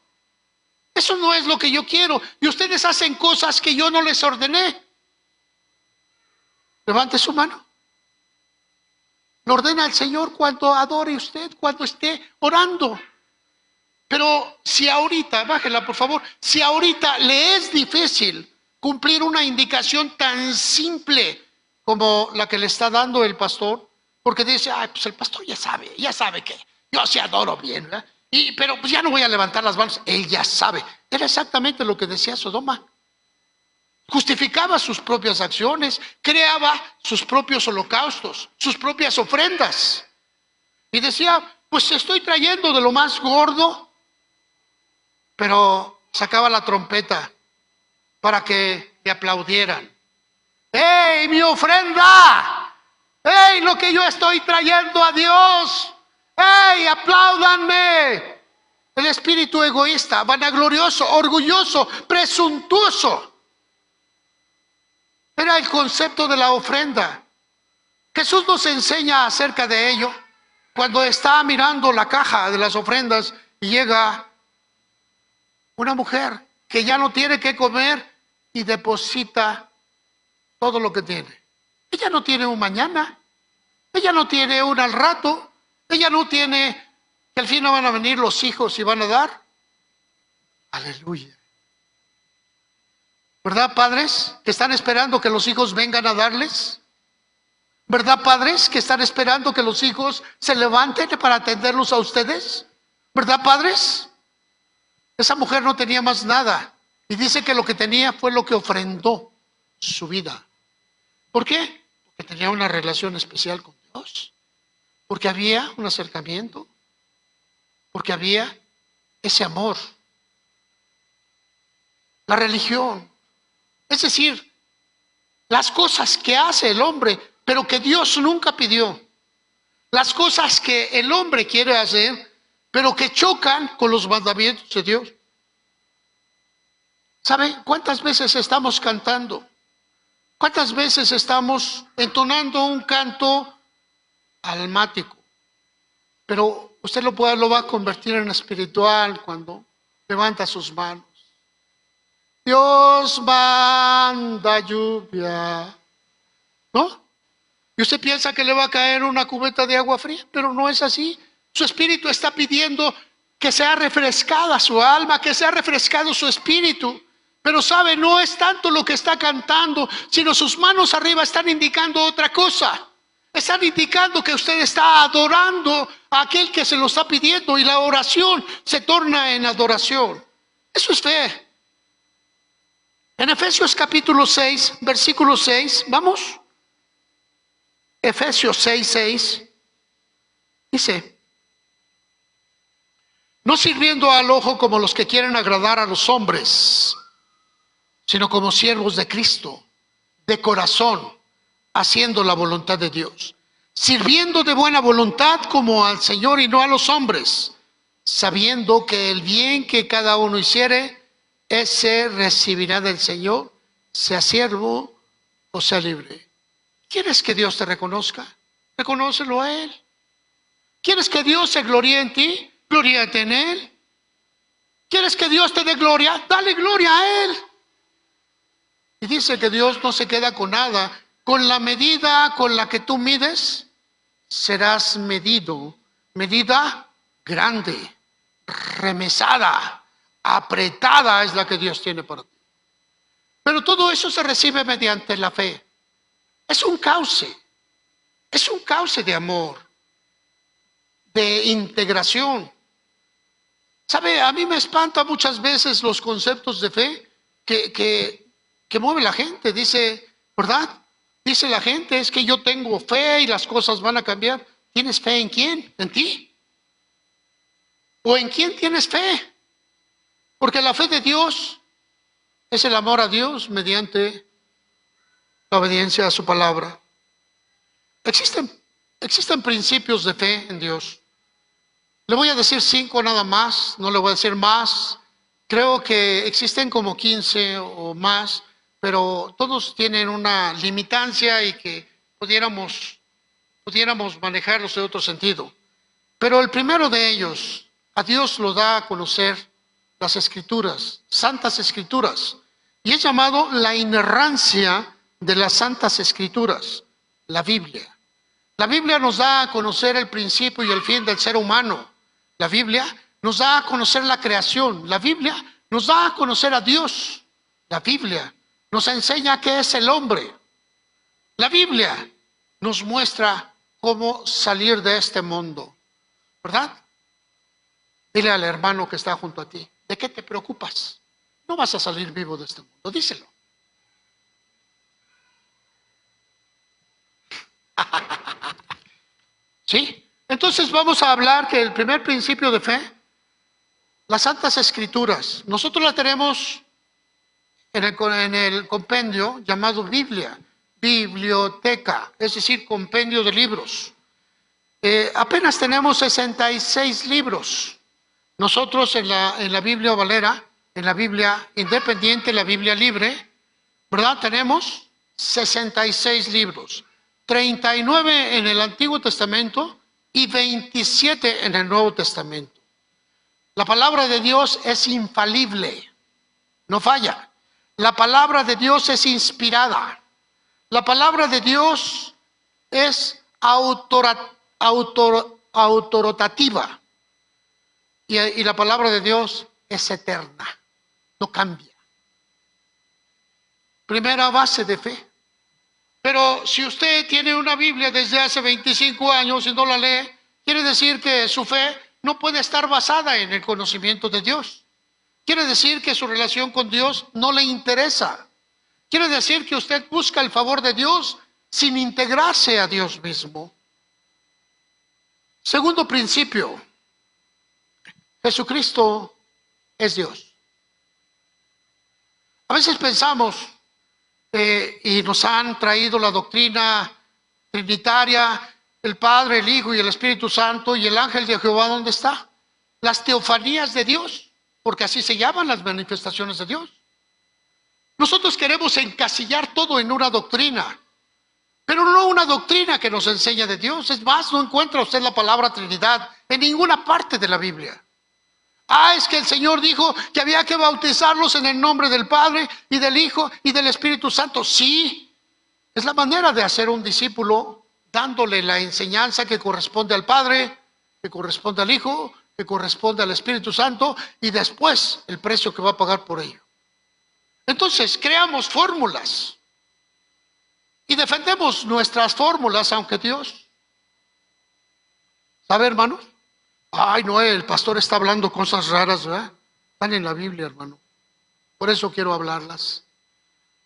Eso no es lo que yo quiero. Y ustedes hacen cosas que yo no les ordené. Levante su mano. Lo ordena el Señor cuando adore usted, cuando esté orando. Pero si ahorita, bájela por favor, si ahorita le es difícil cumplir una indicación tan simple como la que le está dando el pastor, porque dice, ay, pues el pastor ya sabe que yo sí adoro bien, ¿verdad? Pero pues ya no voy a levantar las manos. Él ya sabe. Era exactamente lo que decía Sodoma. Justificaba sus propias acciones, creaba sus propios holocaustos, sus propias ofrendas. Y decía, pues estoy trayendo de lo más gordo, pero sacaba la trompeta para que le aplaudieran. ¡Ey, mi ofrenda! ¡Ey, lo que yo estoy trayendo a Dios! ¡Ey, apláudanme! El espíritu egoísta, vanaglorioso, orgulloso, presuntuoso. Era el concepto de la ofrenda. Jesús nos enseña acerca de ello cuando está mirando la caja de las ofrendas y llega una mujer que ya no tiene que comer y deposita todo lo que tiene. Ella no tiene un mañana, ella no tiene un al rato, ella no tiene que al fin no van a venir los hijos y van a dar. Aleluya. ¿Verdad, padres? Que están esperando que los hijos vengan a darles. ¿Verdad, padres, que están esperando que los hijos se levanten para atenderlos a ustedes? ¿Verdad, padres? Esa mujer no tenía más nada y dice que lo que tenía fue lo que ofrendó su vida. ¿Por qué? Porque tenía una relación especial con Dios, porque había un acercamiento, porque había ese amor. La religión, es decir, las cosas que hace el hombre, pero que Dios nunca pidió. Las cosas que el hombre quiere hacer, pero que chocan con los mandamientos de Dios. ¿Saben cuántas veces estamos cantando? ¿Cuántas veces estamos entonando un canto almático? Pero usted lo va a convertir en espiritual cuando levanta sus manos. Dios manda lluvia, ¿no? Y usted piensa que le va a caer una cubeta de agua fría, pero no es así. Su espíritu está pidiendo que sea refrescada su alma, que sea refrescado su espíritu. Pero sabe, no es tanto lo que está cantando, sino sus manos arriba están indicando otra cosa. Están indicando que usted está adorando a aquel que se lo está pidiendo y la oración se torna en adoración. Eso es fe. En Efesios capítulo 6, versículo 6, vamos. Efesios 6, 6, dice: no sirviendo al ojo como los que quieren agradar a los hombres, sino como siervos de Cristo, de corazón, haciendo la voluntad de Dios, sirviendo de buena voluntad como al Señor y no a los hombres, sabiendo que el bien que cada uno hiciere, ese recibirá del Señor, sea siervo o sea libre. ¿Quieres que Dios te reconozca? Reconócelo a Él. ¿Quieres que Dios se gloríe en ti? Gloríate en Él. ¿Quieres que Dios te dé gloria? Dale gloria a Él. Y dice que Dios no se queda con nada. Con la medida con la que tú mides, serás medido. Medida grande, remesada, apretada es la que Dios tiene para ti. Pero todo eso se recibe mediante la fe. Es un cauce de amor, de integración. ¿Sabe? A mí me espanta muchas veces los conceptos de fe que mueve la gente. Dice, ¿verdad? Dice la gente, es que yo tengo fe y las cosas van a cambiar. ¿Tienes fe en quién? ¿En ti? ¿O en quién tienes fe? Porque la fe de Dios es el amor a Dios mediante la obediencia a su palabra. Existen principios de fe en Dios. Le voy a decir 5 nada más, no le voy a decir más. Creo que existen como 15 o más, pero todos tienen una limitancia y que pudiéramos manejarlos de otro sentido. Pero el primero de ellos, a Dios lo da a conocer las Escrituras, Santas Escrituras, y es llamado la inerrancia de las Santas Escrituras, la Biblia. La Biblia nos da a conocer el principio y el fin del ser humano. La Biblia nos da a conocer la creación. La Biblia nos da a conocer a Dios. La Biblia nos enseña qué es el hombre. La Biblia nos muestra cómo salir de este mundo, ¿verdad? Dile al hermano que está junto a ti, ¿de qué te preocupas? No vas a salir vivo de este mundo, díselo. ¿Sí? Entonces vamos a hablar que el primer principio de fe, las Santas Escrituras, nosotros la tenemos en el compendio llamado Biblia, biblioteca, es decir, compendio de libros. Apenas tenemos 66 libros. Nosotros en la Biblia Valera, en la Biblia independiente, la Biblia libre, ¿verdad? Tenemos 66 libros, 39 en el Antiguo Testamento y 27 en el Nuevo Testamento. La palabra de Dios es infalible, no falla. La palabra de Dios es inspirada. La palabra de Dios es autoritativa. Y la palabra de Dios es eterna, no cambia. Primera base de fe. Pero si usted tiene una Biblia desde hace 25 años y no la lee, quiere decir que su fe no puede estar basada en el conocimiento de Dios. Quiere decir que su relación con Dios no le interesa. Quiere decir que usted busca el favor de Dios sin integrarse a Dios mismo. Segundo principio, Jesucristo es Dios. A veces pensamos, y nos han traído la doctrina trinitaria, el Padre, el Hijo y el Espíritu Santo, y el ángel de Jehová, ¿dónde está? Las teofanías de Dios, porque así se llaman las manifestaciones de Dios. Nosotros queremos encasillar todo en una doctrina, pero no una doctrina que nos enseña de Dios. Es más, no encuentra usted la palabra Trinidad en ninguna parte de la Biblia. Es que el Señor dijo que había que bautizarlos en el nombre del Padre y del Hijo y del Espíritu Santo. Sí, es la manera de hacer un discípulo, dándole la enseñanza que corresponde al Padre, que corresponde al Hijo, que corresponde al Espíritu Santo, y después el precio que va a pagar por ello. Entonces creamos fórmulas y defendemos nuestras fórmulas, aunque Dios, ¿sabe, hermanos? No, el pastor está hablando cosas raras, ¿verdad? Están en la Biblia, hermano. Por eso quiero hablarlas.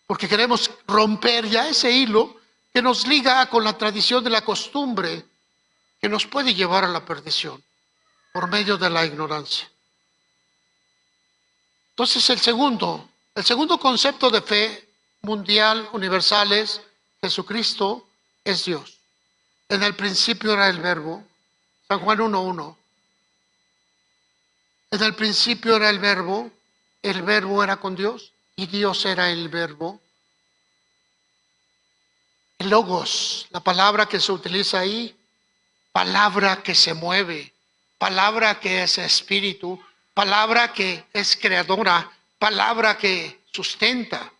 Porque queremos romper ya ese hilo que nos liga con la tradición de la costumbre, que nos puede llevar a la perdición por medio de la ignorancia. Entonces el segundo concepto de fe mundial, universal, es Jesucristo es Dios. En el principio era el Verbo, San Juan 1:1. En el principio era el Verbo era con Dios y Dios era el Verbo. El Logos, la palabra que se utiliza ahí, palabra que se mueve, palabra que es espíritu, palabra que es creadora, palabra que sustenta.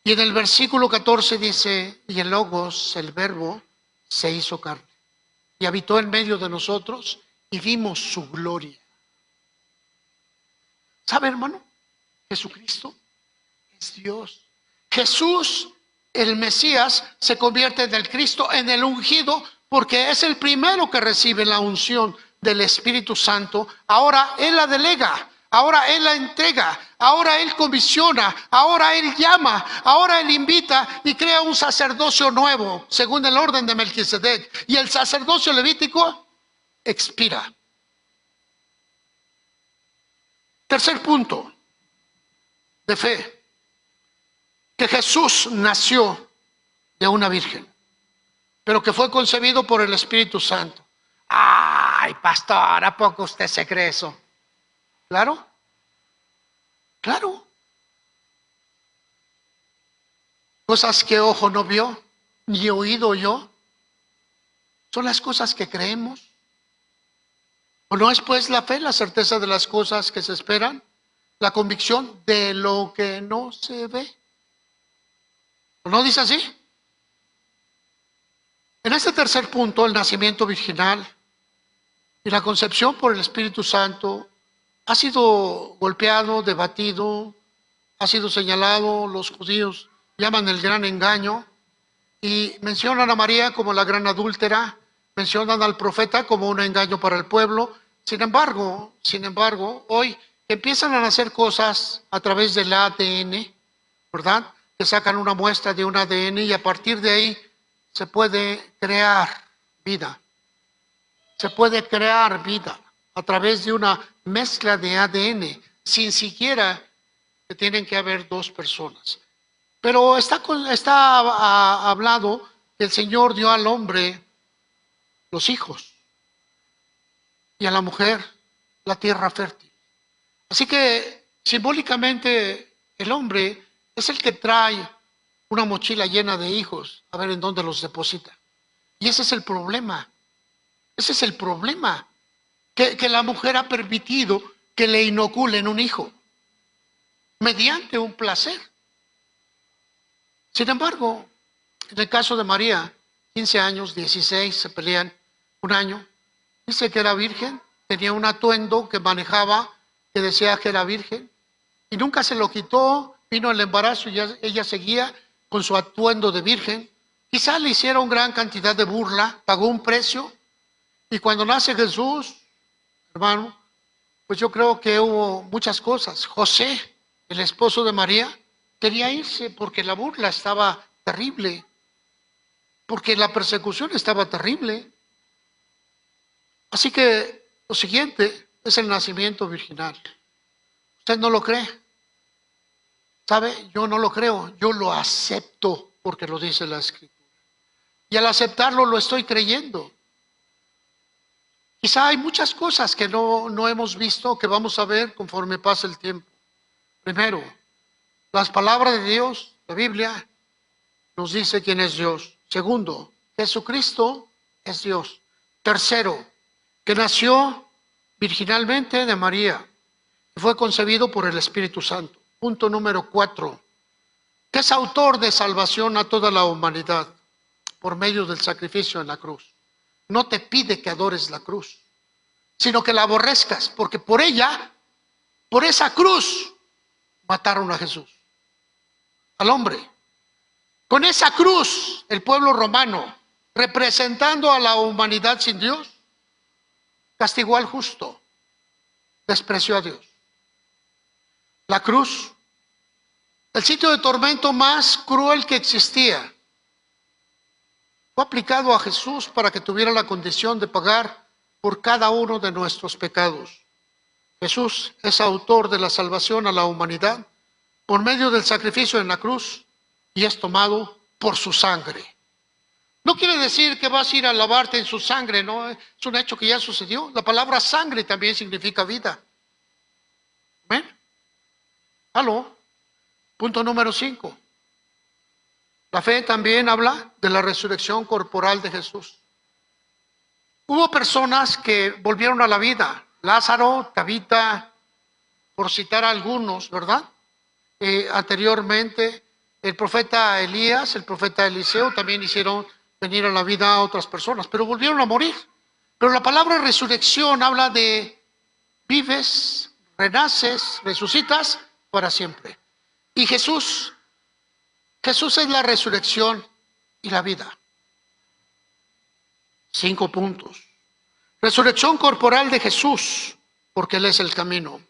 Y en el versículo 14 dice, y el Logos, el Verbo, se hizo carne y habitó en medio de nosotros y vimos su gloria. ¿Sabe, hermano? Jesucristo es Dios. Jesús, el Mesías, se convierte en el Cristo, en el ungido, porque es el primero que recibe la unción del Espíritu Santo. Ahora Él la delega, ahora Él la entrega, ahora Él comisiona, ahora Él llama, ahora Él invita y crea un sacerdocio nuevo, según el orden de Melquisedec. Y el sacerdocio levítico expira. Tercer punto de fe, que Jesús nació de una virgen, pero que fue concebido por el Espíritu Santo. Ay, pastor, ¿a poco usted se cree eso? Claro, claro. Cosas que ojo no vio, ni oído oyó, son las cosas que creemos. ¿O no es pues la fe, la certeza de las cosas que se esperan, la convicción de lo que no se ve? ¿O no dice así? En este tercer punto, el nacimiento virginal y la concepción por el Espíritu Santo ha sido golpeado, debatido, ha sido señalado. Los judíos llaman el gran engaño y mencionan a María como la gran adúltera, mencionan al profeta como un engaño para el pueblo. Sin embargo, hoy empiezan a nacer cosas a través del ADN, ¿verdad? Que sacan una muestra de un ADN y a partir de ahí se puede crear vida. Se puede crear vida a través de una mezcla de ADN, sin siquiera que tienen que haber dos personas. Pero está hablado que el Señor dio al hombre los hijos y a la mujer la tierra fértil. Así que simbólicamente el hombre es el que trae una mochila llena de hijos, a ver en dónde los deposita. Y ese es el problema. Ese es el problema, que la mujer ha permitido que le inoculen un hijo mediante un placer. Sin embargo, en el caso de María, 15 años, 16, se pelean un año. Dice que era virgen, tenía un atuendo que manejaba, que decía que era virgen, y nunca se lo quitó. Vino el embarazo y ella seguía con su atuendo de virgen, Quizá le hicieron gran cantidad de burla, pagó un precio, y cuando nace Jesús, hermano, pues yo creo que hubo muchas cosas. José, el esposo de María, quería irse porque la burla estaba terrible, porque la persecución estaba terrible. Así que lo siguiente es el nacimiento virginal. ¿Usted no lo cree? ¿Sabe? Yo no lo creo, yo lo acepto porque lo dice la Escritura. Y al aceptarlo lo estoy creyendo. Quizá hay muchas cosas que no hemos visto, que vamos a ver conforme pase el tiempo. Primero, las palabras de Dios, la Biblia, nos dice quién es Dios. Segundo, Jesucristo es Dios. Tercero, que nació virginalmente de María y fue concebido por el Espíritu Santo. Punto número 4, que es autor de salvación a toda la humanidad por medio del sacrificio en la cruz. No te pide que adores la cruz, sino que la aborrezcas, porque por ella, por esa cruz, mataron a Jesús, al hombre. Con esa cruz, el pueblo romano, representando a la humanidad sin Dios, castigó al justo, despreció a Dios. La cruz, el sitio de tormento más cruel que existía, fue aplicado a Jesús para que tuviera la condición de pagar por cada uno de nuestros pecados. Jesús es autor de la salvación a la humanidad por medio del sacrificio en la cruz y es tomado por su sangre. No quiere decir que vas a ir a lavarte en su sangre, no, es un hecho que ya sucedió. La palabra sangre también significa vida. ¿Ven? ¿Aló? Punto número 5. La fe también habla de la resurrección corporal de Jesús. Hubo personas que volvieron a la vida. Lázaro, Tabita, por citar a algunos, ¿verdad? Anteriormente, el profeta Elías, el profeta Eliseo también hicieron venir a la vida a otras personas, pero volvieron a morir. Pero la palabra resurrección habla de vives, renaces, resucitas para siempre. Y Jesús es la resurrección y la vida. 5 puntos. Resurrección corporal de Jesús, porque Él es el camino.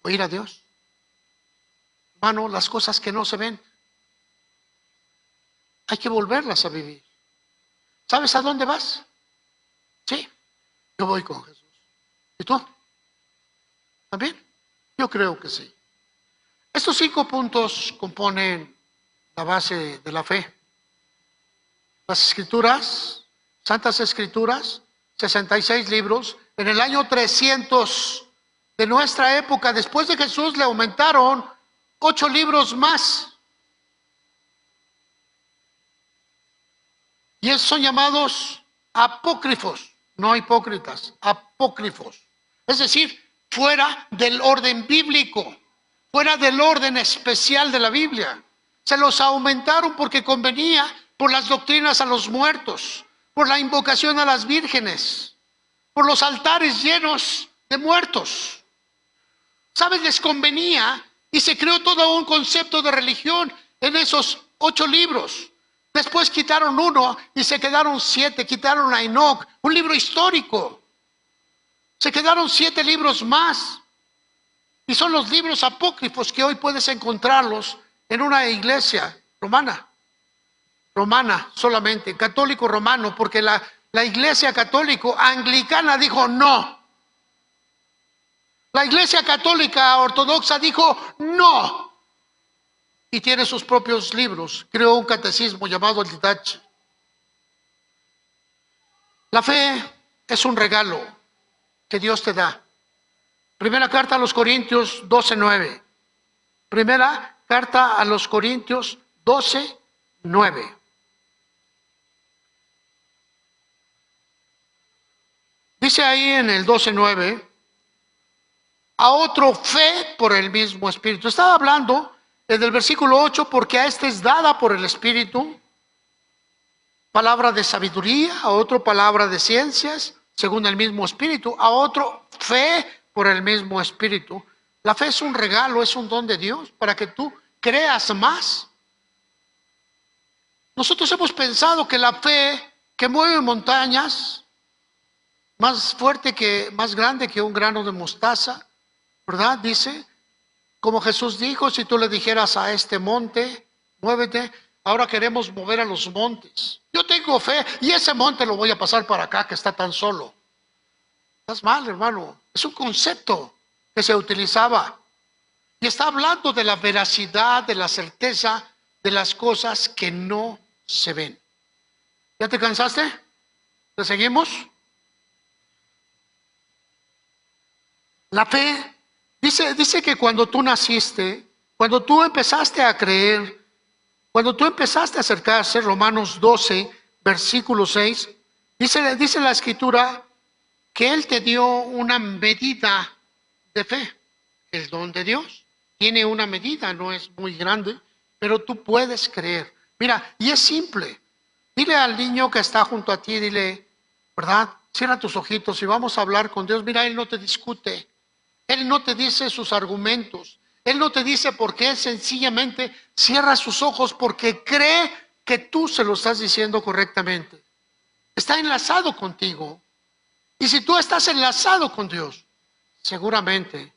Oír a Dios. Hermano, las cosas que no se ven, hay que volverlas a vivir. ¿Sabes a dónde vas? Sí, yo voy con Jesús. ¿Y tú? ¿También? Yo creo que sí. Estos 5 puntos componen la base de la fe. Las escrituras, santas escrituras, 66 libros. En el año 300 de nuestra época, después de Jesús, le aumentaron 8 libros más. Y esos son llamados apócrifos, no hipócritas, apócrifos. Es decir, fuera del orden bíblico, fuera del orden especial de la Biblia. Se los aumentaron porque convenía por las doctrinas a los muertos, por la invocación a las vírgenes, por los altares llenos de muertos. ¿Sabes? Les convenía y se creó todo un concepto de religión en esos 8 libros. Después quitaron 1 y se quedaron 7, quitaron a Enoc, un libro histórico. Se quedaron 7 libros más. Y son los libros apócrifos que hoy puedes encontrarlos en una iglesia romana solamente, católico romano, porque la iglesia católico anglicana dijo no. La iglesia católica ortodoxa dijo no. Y tiene sus propios libros. Creó un catecismo llamado el Didache. La fe es un regalo que Dios te da. Primera carta a los Corintios 12:9. Primera carta a los Corintios 12:9. Dice ahí en el 12:9, a otro fe por el mismo Espíritu. Estaba hablando del versículo 8, porque a este es dada por el Espíritu palabra de sabiduría, a otro palabra de ciencias, según el mismo Espíritu, a otro fe por el mismo Espíritu. La fe es un regalo, es un don de Dios para que tú creas más. Nosotros hemos pensado que la fe que mueve montañas, más fuerte que, más grande que un grano de mostaza, ¿verdad? Dice, como Jesús dijo, si tú le dijeras a este monte, muévete, ahora queremos mover a los montes. Yo tengo fe y ese monte lo voy a pasar para acá que está tan solo. Estás mal, hermano. Es un concepto que se utilizaba. Y está hablando de la veracidad, de la certeza de las cosas que no se ven. ¿Ya te cansaste? ¿Le seguimos? La fe, dice que cuando tú naciste, cuando tú empezaste a creer, cuando tú empezaste a acercarse, Romanos 12, versículo 6, dice la escritura que Él te dio una medida de fe. El don de Dios tiene una medida, no es muy grande, pero tú puedes creer. Mira, y es simple. Dile al niño que está junto a ti, dile, ¿verdad? Cierra tus ojitos y vamos a hablar con Dios. Mira, Él no te discute. Él no te dice sus argumentos. Él no te dice por qué. Sencillamente cierra sus ojos porque cree que tú se lo estás diciendo correctamente. Está enlazado contigo. Y si tú estás enlazado con Dios, seguramente.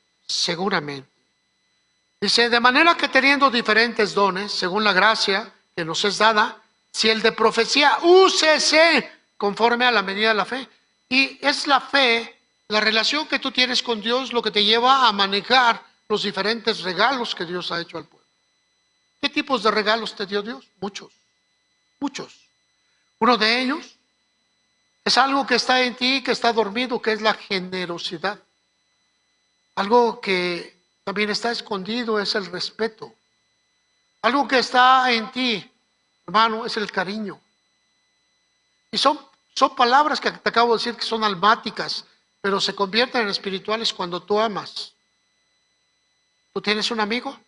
Dice, de manera que teniendo diferentes dones, según la gracia que nos es dada, si el de profecía, úsese conforme a la medida de la fe. Y es la fe, la relación que tú tienes con Dios, lo que te lleva a manejar los diferentes regalos que Dios ha hecho al pueblo. ¿Qué tipos de regalos te dio Dios? Muchos. Uno de ellos es algo que está en ti, que está dormido, que es la generosidad. Algo que también está escondido es el respeto. Algo que está en ti, hermano, es el cariño. Y son palabras que te acabo de decir que son almáticas, pero se convierten en espirituales cuando tú amas. ¿Tú tienes un amigo?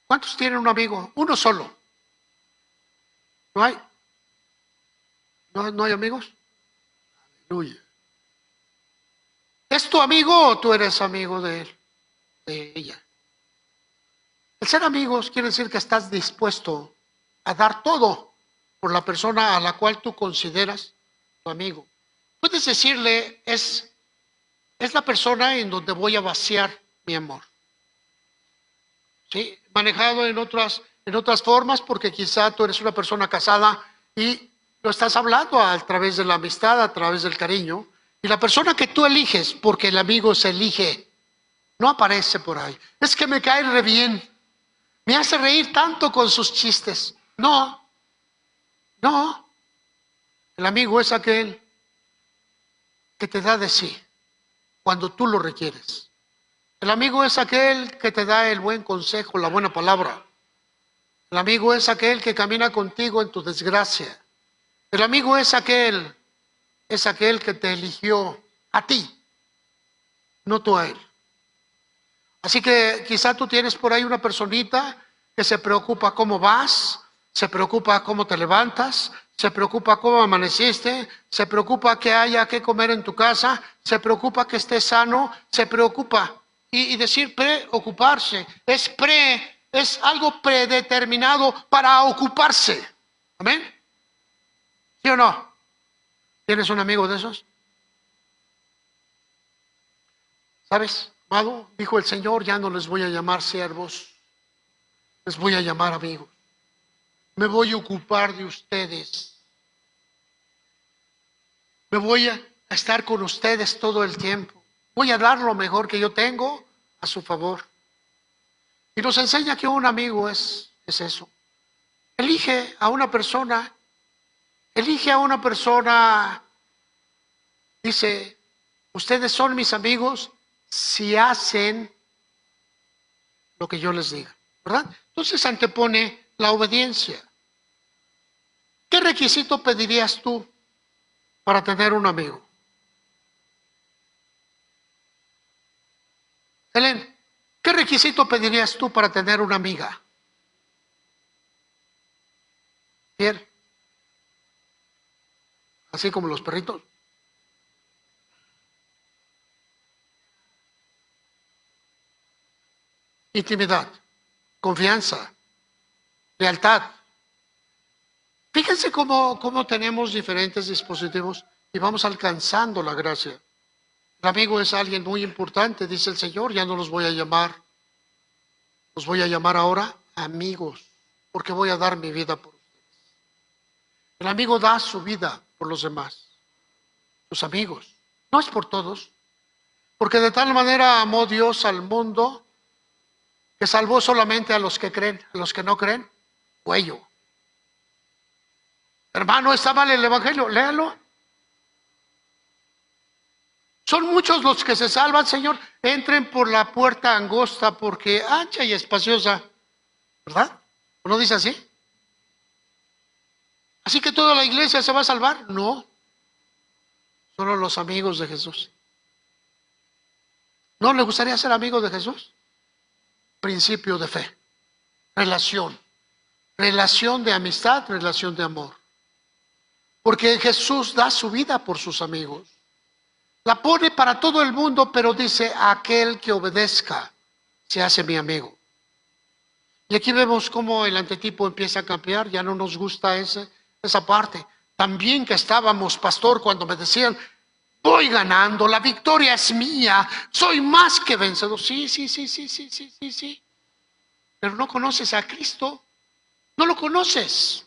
¿Cuántos tienen un amigo? Uno solo. ¿No hay? ¿No hay amigos? Aleluya. ¿Es tu amigo o tú eres amigo de él, de ella? El ser amigos quiere decir que estás dispuesto a dar todo por la persona a la cual tú consideras tu amigo. Puedes decirle, es la persona en donde voy a vaciar mi amor. ¿Sí? Manejado en otras formas, porque quizá tú eres una persona casada y lo estás hablando a través de la amistad, a través del cariño. Y la persona que tú eliges, porque el amigo se elige, no aparece por ahí. Es que me cae re bien. Me hace reír tanto con sus chistes. No. El amigo es aquel que te da de sí cuando tú lo requieres. El amigo es aquel que te da el buen consejo, la buena palabra. El amigo es aquel que camina contigo en tu desgracia. El amigo es aquel que te eligió a ti, no tú a él. Así que quizá tú tienes por ahí una personita que se preocupa cómo vas, se preocupa cómo te levantas, se preocupa cómo amaneciste, se preocupa que haya que comer en tu casa, se preocupa que estés sano, se preocupa. Y decir preocuparse es algo predeterminado para ocuparse. ¿Amén? ¿Sí o no? ¿Tienes un amigo de esos? ¿Sabes? Amado, dijo el Señor, ya no les voy a llamar siervos, les voy a llamar amigos. Me voy a ocupar de ustedes. Me voy a estar con ustedes todo el tiempo. Voy a dar lo mejor que yo tengo a su favor. Y nos enseña que un amigo es eso. Elige a una persona, dice, ustedes son mis amigos si hacen lo que yo les diga, ¿verdad? Entonces antepone la obediencia. ¿Qué requisito pedirías tú para tener un amigo? Helen, ¿qué requisito pedirías tú para tener una amiga? Bien. Así como los perritos. Intimidad, confianza, lealtad, Fíjense cómo tenemos diferentes dispositivos y vamos alcanzando la gracia. El amigo es alguien muy importante, dice el Señor, ya no los voy a llamar. Los voy a llamar ahora amigos, porque voy a dar mi vida por ustedes. El amigo da su vida por los demás, sus amigos. No es por todos, porque de tal manera amó Dios al mundo que salvó solamente a los que creen, a los que no creen, cuello. Hermano, está mal el Evangelio, léalo. Son muchos los que se salvan, Señor. Entren por la puerta angosta, porque ancha y espaciosa, ¿verdad? ¿O no dice así? Así que toda la iglesia se va a salvar. No, solo los amigos de Jesús. ¿No le gustaría ser amigo de Jesús? Principio de fe, relación de amistad, relación de amor. Porque Jesús da su vida por sus amigos. La pone para todo el mundo, pero dice, aquel que obedezca se hace mi amigo. Y aquí vemos cómo el antetipo empieza a cambiar, ya no nos gusta esa parte. También que estábamos, pastor, cuando me decían, voy ganando, la victoria es mía, soy más que vencedor. Sí. Pero no conoces a Cristo, no lo conoces.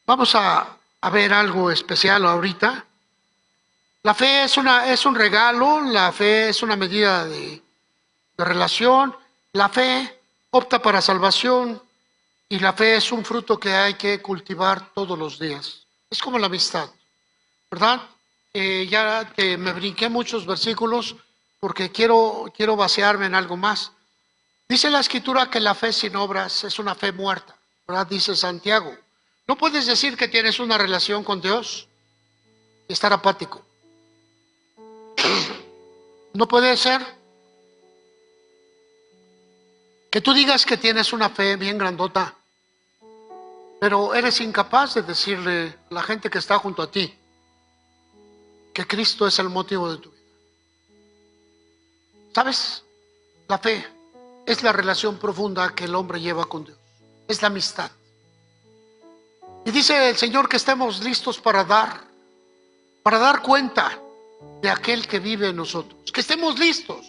Vamos a ver algo especial ahorita. La fe es un regalo, la fe es una medida de relación, la fe opta para salvación y la fe es un fruto que hay que cultivar todos los días. Es como la amistad, ¿verdad? Ya que me brinqué muchos versículos porque quiero vaciarme en algo más. Dice la Escritura que la fe sin obras es una fe muerta, ¿verdad? Dice Santiago. No puedes decir que tienes una relación con Dios y estar apático. No puede ser que tú digas que tienes una fe bien grandota, pero eres incapaz de decirle a la gente que está junto a ti que Cristo es el motivo de tu vida. ¿Sabes? La fe es la relación profunda que el hombre lleva con Dios. Es la amistad. Y dice el Señor que estemos listos para dar cuenta de aquel que vive en nosotros. Que estemos listos.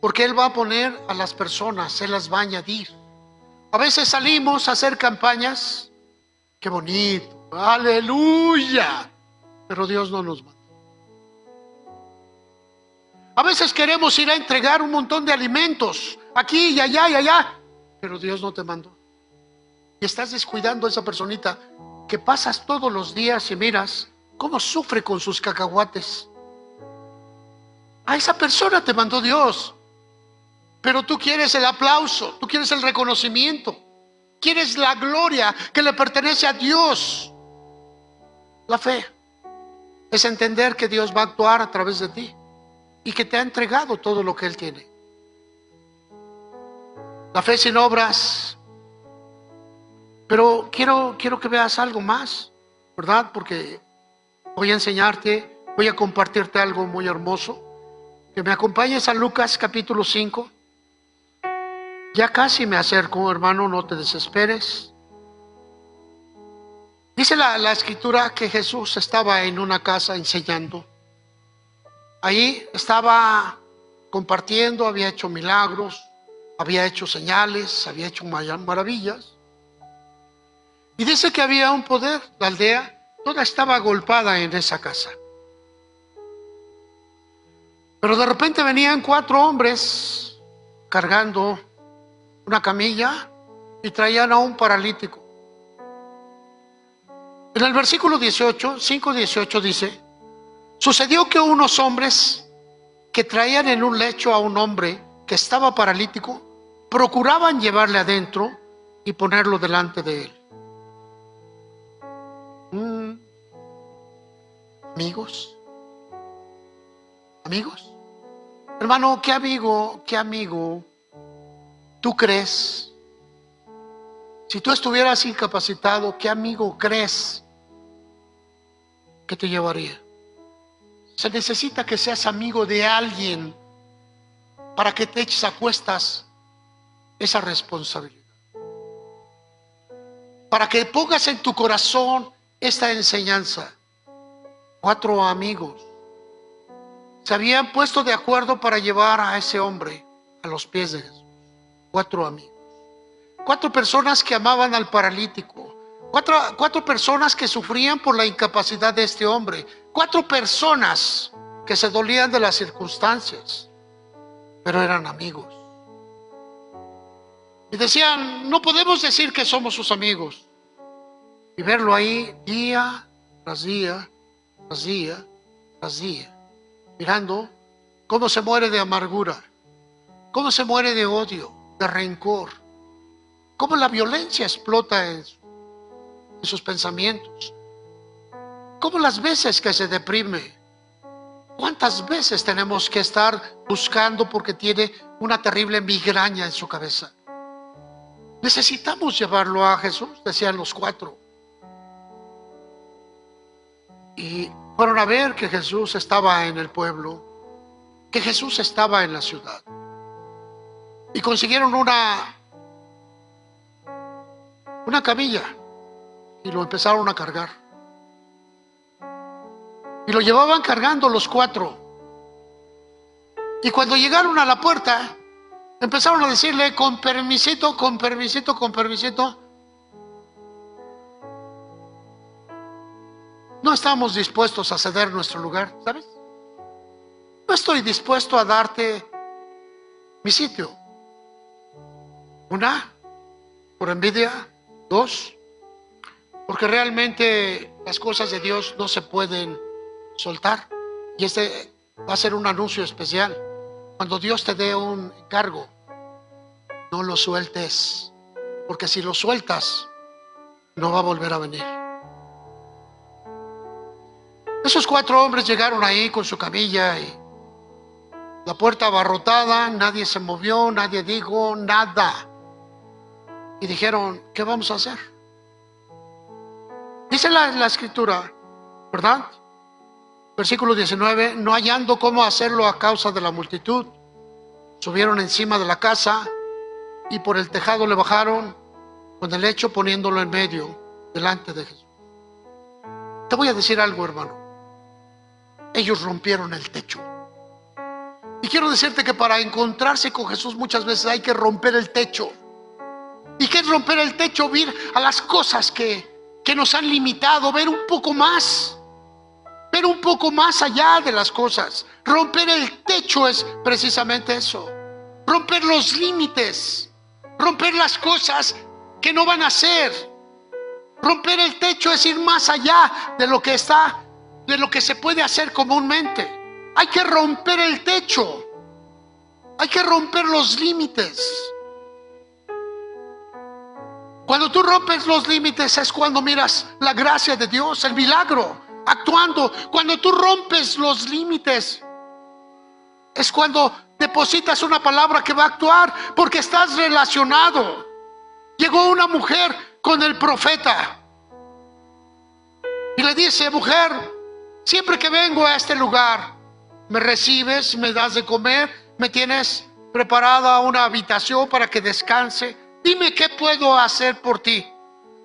Porque Él va a poner a las personas, Él las va a añadir. A veces salimos a hacer campañas. Qué bonito, aleluya. Pero Dios no nos manda. A veces queremos ir a entregar un montón de alimentos, aquí y allá, pero Dios no te mandó. Y estás descuidando a esa personita que pasas todos los días y miras cómo sufre con sus cacahuates. A esa persona te mandó Dios, pero tú quieres el aplauso, tú quieres el reconocimiento, quieres la gloria que le pertenece a Dios. La fe es entender que Dios va a actuar a través de ti y que te ha entregado todo lo que Él tiene. La fe sin obras. Pero quiero que veas algo más, ¿verdad? Porque voy a enseñarte, voy a compartirte algo muy hermoso. Que me acompañes a Lucas capítulo 5. Ya casi me acerco, hermano, no te desesperes. Dice la Escritura que Jesús estaba en una casa enseñando. Ahí estaba compartiendo, había hecho milagros, había hecho señales, había hecho maravillas. Y dice que había un poder, la aldea toda estaba agolpada en esa casa. Pero de repente venían 4 hombres cargando una camilla y traían a un paralítico. En el versículo 18, 5:18 dice, sucedió que unos hombres que traían en un lecho a un hombre que estaba paralítico, procuraban llevarle adentro y ponerlo delante de él. Amigos, hermano, ¿qué amigo tú crees? Si tú estuvieras incapacitado, ¿qué amigo crees que te llevaría? Se necesita que seas amigo de alguien para que te eches a cuestas esa responsabilidad. para que pongas en tu corazón esta enseñanza. 4 amigos se habían puesto de acuerdo para llevar a ese hombre a los pies de Jesús. 4 amigos. 4 personas que amaban al paralítico. 4 personas que sufrían por la incapacidad de este hombre. 4 personas que se dolían de las circunstancias, pero eran amigos. Y decían, no podemos decir que somos sus amigos. Y verlo ahí día tras día, tras día, tras día, mirando cómo se muere de amargura, cómo se muere de odio, de rencor, cómo la violencia explota en sus pensamientos, cómo las veces que se deprime. ¿Cuántas veces tenemos que estar buscando porque tiene una terrible migraña en su cabeza? Necesitamos llevarlo a Jesús, decían los 4. Y fueron a ver que Jesús estaba en el pueblo, que Jesús estaba en la ciudad. Y consiguieron una camilla y lo empezaron a cargar. Y lo llevaban cargando los 4. Y cuando llegaron a la puerta, empezaron a decirle, con permisito, con permisito, con permisito. No estamos dispuestos a ceder nuestro lugar, ¿sabes? No estoy dispuesto a darte mi sitio. 1, por envidia. 2, porque realmente las cosas de Dios no se pueden soltar. Y este va a ser un anuncio especial. Cuando Dios te dé un encargo, no lo sueltes, porque si lo sueltas, no va a volver a venir. Esos 4 hombres llegaron ahí con su camilla y la puerta abarrotada, nadie se movió, nadie dijo nada. Y dijeron, ¿qué vamos a hacer? Dice la escritura, ¿verdad? Versículo 19, no hallando cómo hacerlo a causa de la multitud, subieron encima de la casa y por el tejado le bajaron con el lecho poniéndolo en medio, delante de Jesús. Te voy a decir algo, hermano. Ellos rompieron el techo. Y quiero decirte que para encontrarse con Jesús muchas veces hay que romper el techo. ¿Y qué es romper el techo? Ver a las cosas que nos han limitado, ver un poco más allá de las cosas. Romper el techo es precisamente eso. Romper los límites, romper las cosas que no van a ser. Romper el techo es ir más allá de lo que está, de lo que se puede hacer comúnmente. Hay que romper el techo, hay que romper los límites. Cuando tú rompes los límites es cuando miras la gracia de Dios, el milagro actuando. Cuando tú rompes los límites es cuando depositas una palabra que va a actuar, porque estás relacionado. Llegó una mujer con el profeta y le dice, mujer, siempre que vengo a este lugar, me recibes, me das de comer, me tienes preparada una habitación para que descanse. Dime qué puedo hacer por ti.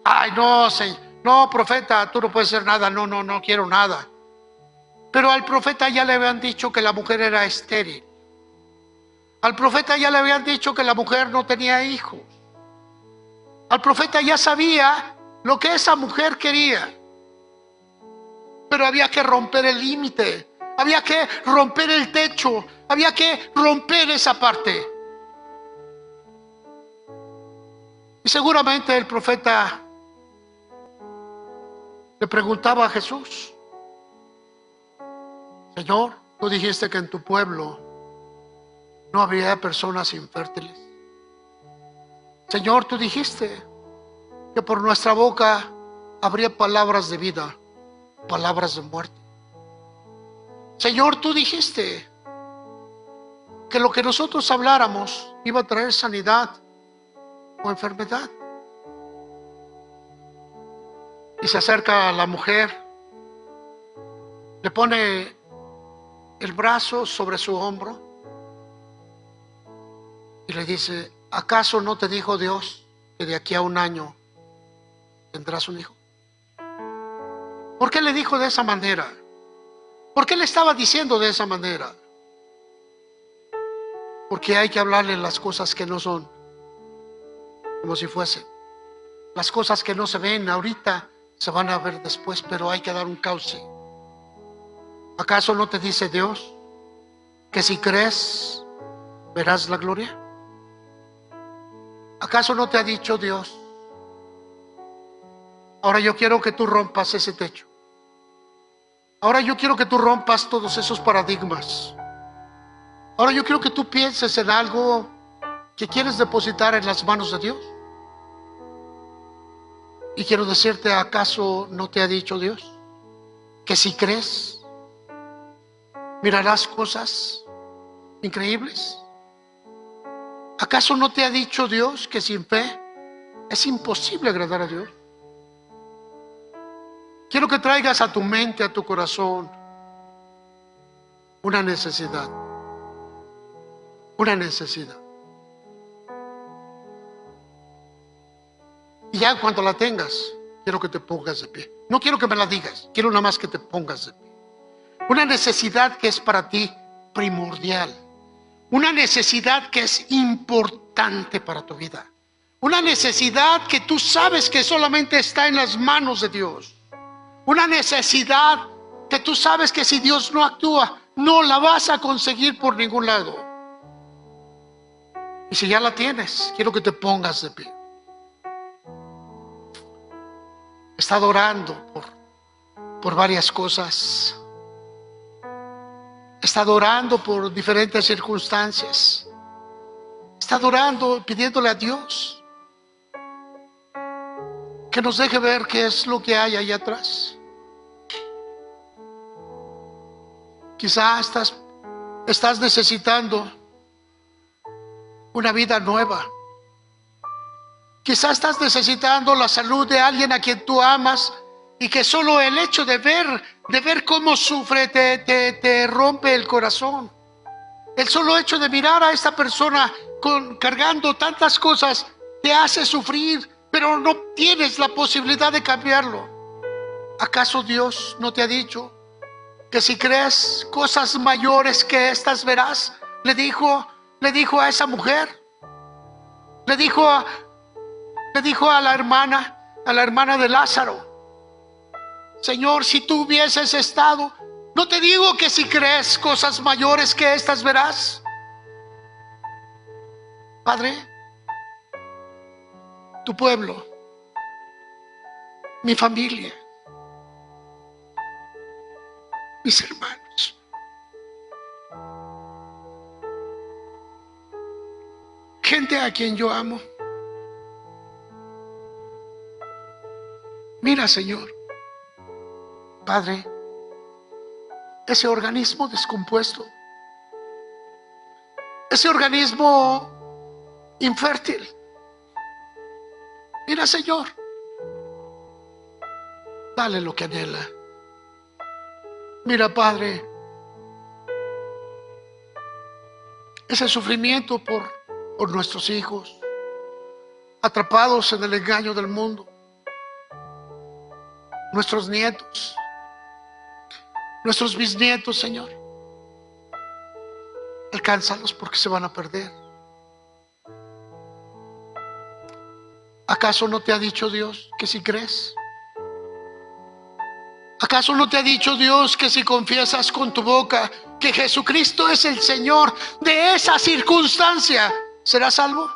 Ay, no, Señor, no, profeta, tú no puedes hacer nada. No quiero nada. Pero al profeta ya le habían dicho que la mujer era estéril. Al profeta ya le habían dicho que la mujer no tenía hijos. Al profeta ya sabía lo que esa mujer quería. Pero había que romper el límite. Había que romper el techo. Había que romper esa parte. Y seguramente el profeta le preguntaba a Jesús, Señor, tú dijiste que en tu pueblo no había personas infértiles. Señor, tú dijiste que por nuestra boca habría palabras de vida, palabras de muerte. Señor, tú dijiste que lo que nosotros habláramos iba a traer sanidad o enfermedad. Y se acerca a la mujer, le pone el brazo sobre su hombro y le dice, ¿acaso no te dijo Dios que de aquí a 1 año tendrás un hijo. ¿Por qué le dijo de esa manera? ¿Por qué le estaba diciendo de esa manera? Porque hay que hablarle las cosas que no son, como si fuesen. Las cosas que no se ven ahorita se van a ver después, pero hay que dar un cauce. ¿Acaso no te dice Dios que si crees verás la gloria? ¿Acaso no te ha dicho Dios? Ahora yo quiero que tú rompas ese techo. Ahora yo quiero que tú rompas todos esos paradigmas. Ahora yo quiero que tú pienses en algo que quieres depositar en las manos de Dios. Y quiero decirte, ¿acaso no te ha dicho Dios que si crees mirarás cosas increíbles? ¿Acaso no te ha dicho Dios que sin fe es imposible agradar a Dios? Quiero que traigas a tu mente, a tu corazón, una necesidad. Una necesidad. Y ya cuando la tengas, quiero que te pongas de pie. No quiero que me la digas, quiero nada más que te pongas de pie. Una necesidad que es para ti primordial. Una necesidad que es importante para tu vida. Una necesidad que tú sabes que solamente está en las manos de Dios. Una necesidad que tú sabes que si Dios no actúa, no la vas a conseguir por ningún lado. Y si ya la tienes, quiero que te pongas de pie. He estado orando por varias cosas. He estado orando por diferentes circunstancias. He estado orando, pidiéndole a Dios que nos deje ver qué es lo que hay allá atrás. Quizá estás necesitando una vida nueva. Quizá estás necesitando la salud de alguien a quien tú amas y que solo el hecho de ver cómo sufre te rompe el corazón. El solo hecho de mirar a esta persona cargando tantas cosas te hace sufrir, pero no tienes la posibilidad de cambiarlo. ¿Acaso Dios no te ha dicho que si crees cosas mayores que estas verás? Le dijo a esa mujer, le dijo a la hermana de Lázaro: Señor, si tú hubieses estado, no te digo que si crees cosas mayores que estas verás. Padre, tu pueblo, mi familia, mis hermanos, gente a quien yo amo. Mira, Señor, Padre, ese organismo descompuesto, ese organismo infértil. Mira, Señor, dale lo que anhela. Mira, Padre, ese sufrimiento por nuestros hijos, atrapados en el engaño del mundo, nuestros nietos, nuestros bisnietos, Señor, alcánzalos porque se van a perder. ¿Acaso no te ha dicho Dios que si crees? ¿Acaso no te ha dicho Dios que si confiesas con tu boca que Jesucristo es el Señor de esa circunstancia, serás salvo?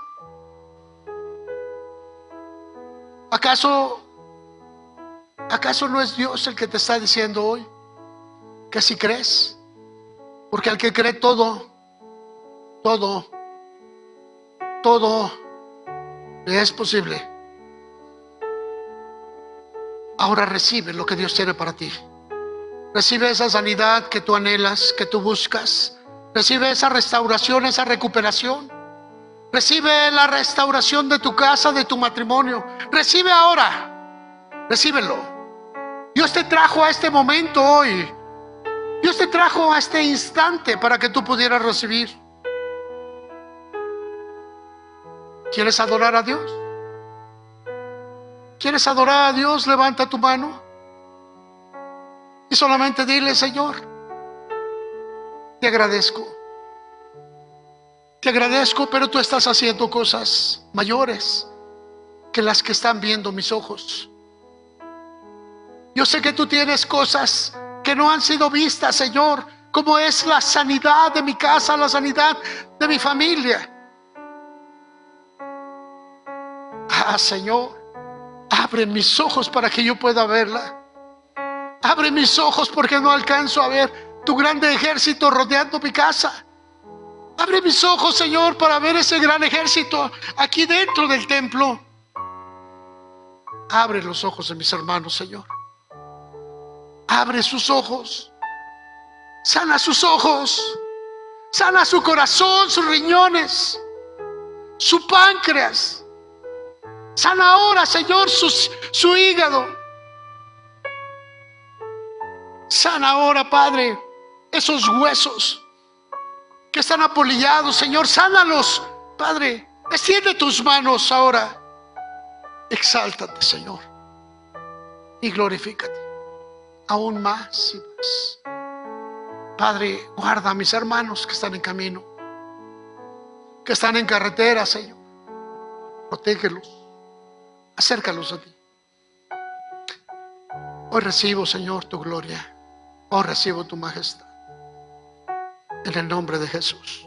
¿Acaso no es Dios el que te está diciendo hoy que si crees? Porque al que cree todo le es posible. Ahora recibe lo que Dios tiene para ti. Recibe esa sanidad que tú anhelas, que tú buscas. Recibe esa restauración, esa recuperación. Recibe la restauración de tu casa, de tu matrimonio. Recibe ahora. Recíbelo. Dios te trajo a este momento hoy. Dios te trajo a este instante para que tú pudieras recibir. ¿Quieres adorar a Dios? ¿Quieres adorar a Dios? Levanta tu mano y solamente dile: Señor, te agradezco. Te agradezco, pero tú estás haciendo cosas mayores que las que están viendo mis ojos. Yo sé que tú tienes cosas que no han sido vistas, Señor, como es la sanidad de mi casa, la sanidad de mi familia. Señor, abre mis ojos para que yo pueda verla. Abre mis ojos porque no alcanzo a ver tu grande ejército rodeando mi casa. Abre mis ojos, Señor, para ver ese gran ejército aquí dentro del templo. Abre los ojos de mis hermanos, Señor. Abre sus ojos. Sana sus ojos. Sana su corazón, sus riñones, su páncreas. Sana ahora, Señor, su hígado. Sana ahora, Padre, esos huesos que están apolillados, Señor. Sánalos, Padre. Extiende tus manos ahora. Exáltate, Señor, y glorifícate aún más y más. Padre, guarda a mis hermanos que están en camino, que están en carretera, Señor. Protégelos, acércalos a ti. Hoy recibo, Señor, tu gloria. Hoy recibo tu majestad. En el nombre de Jesús.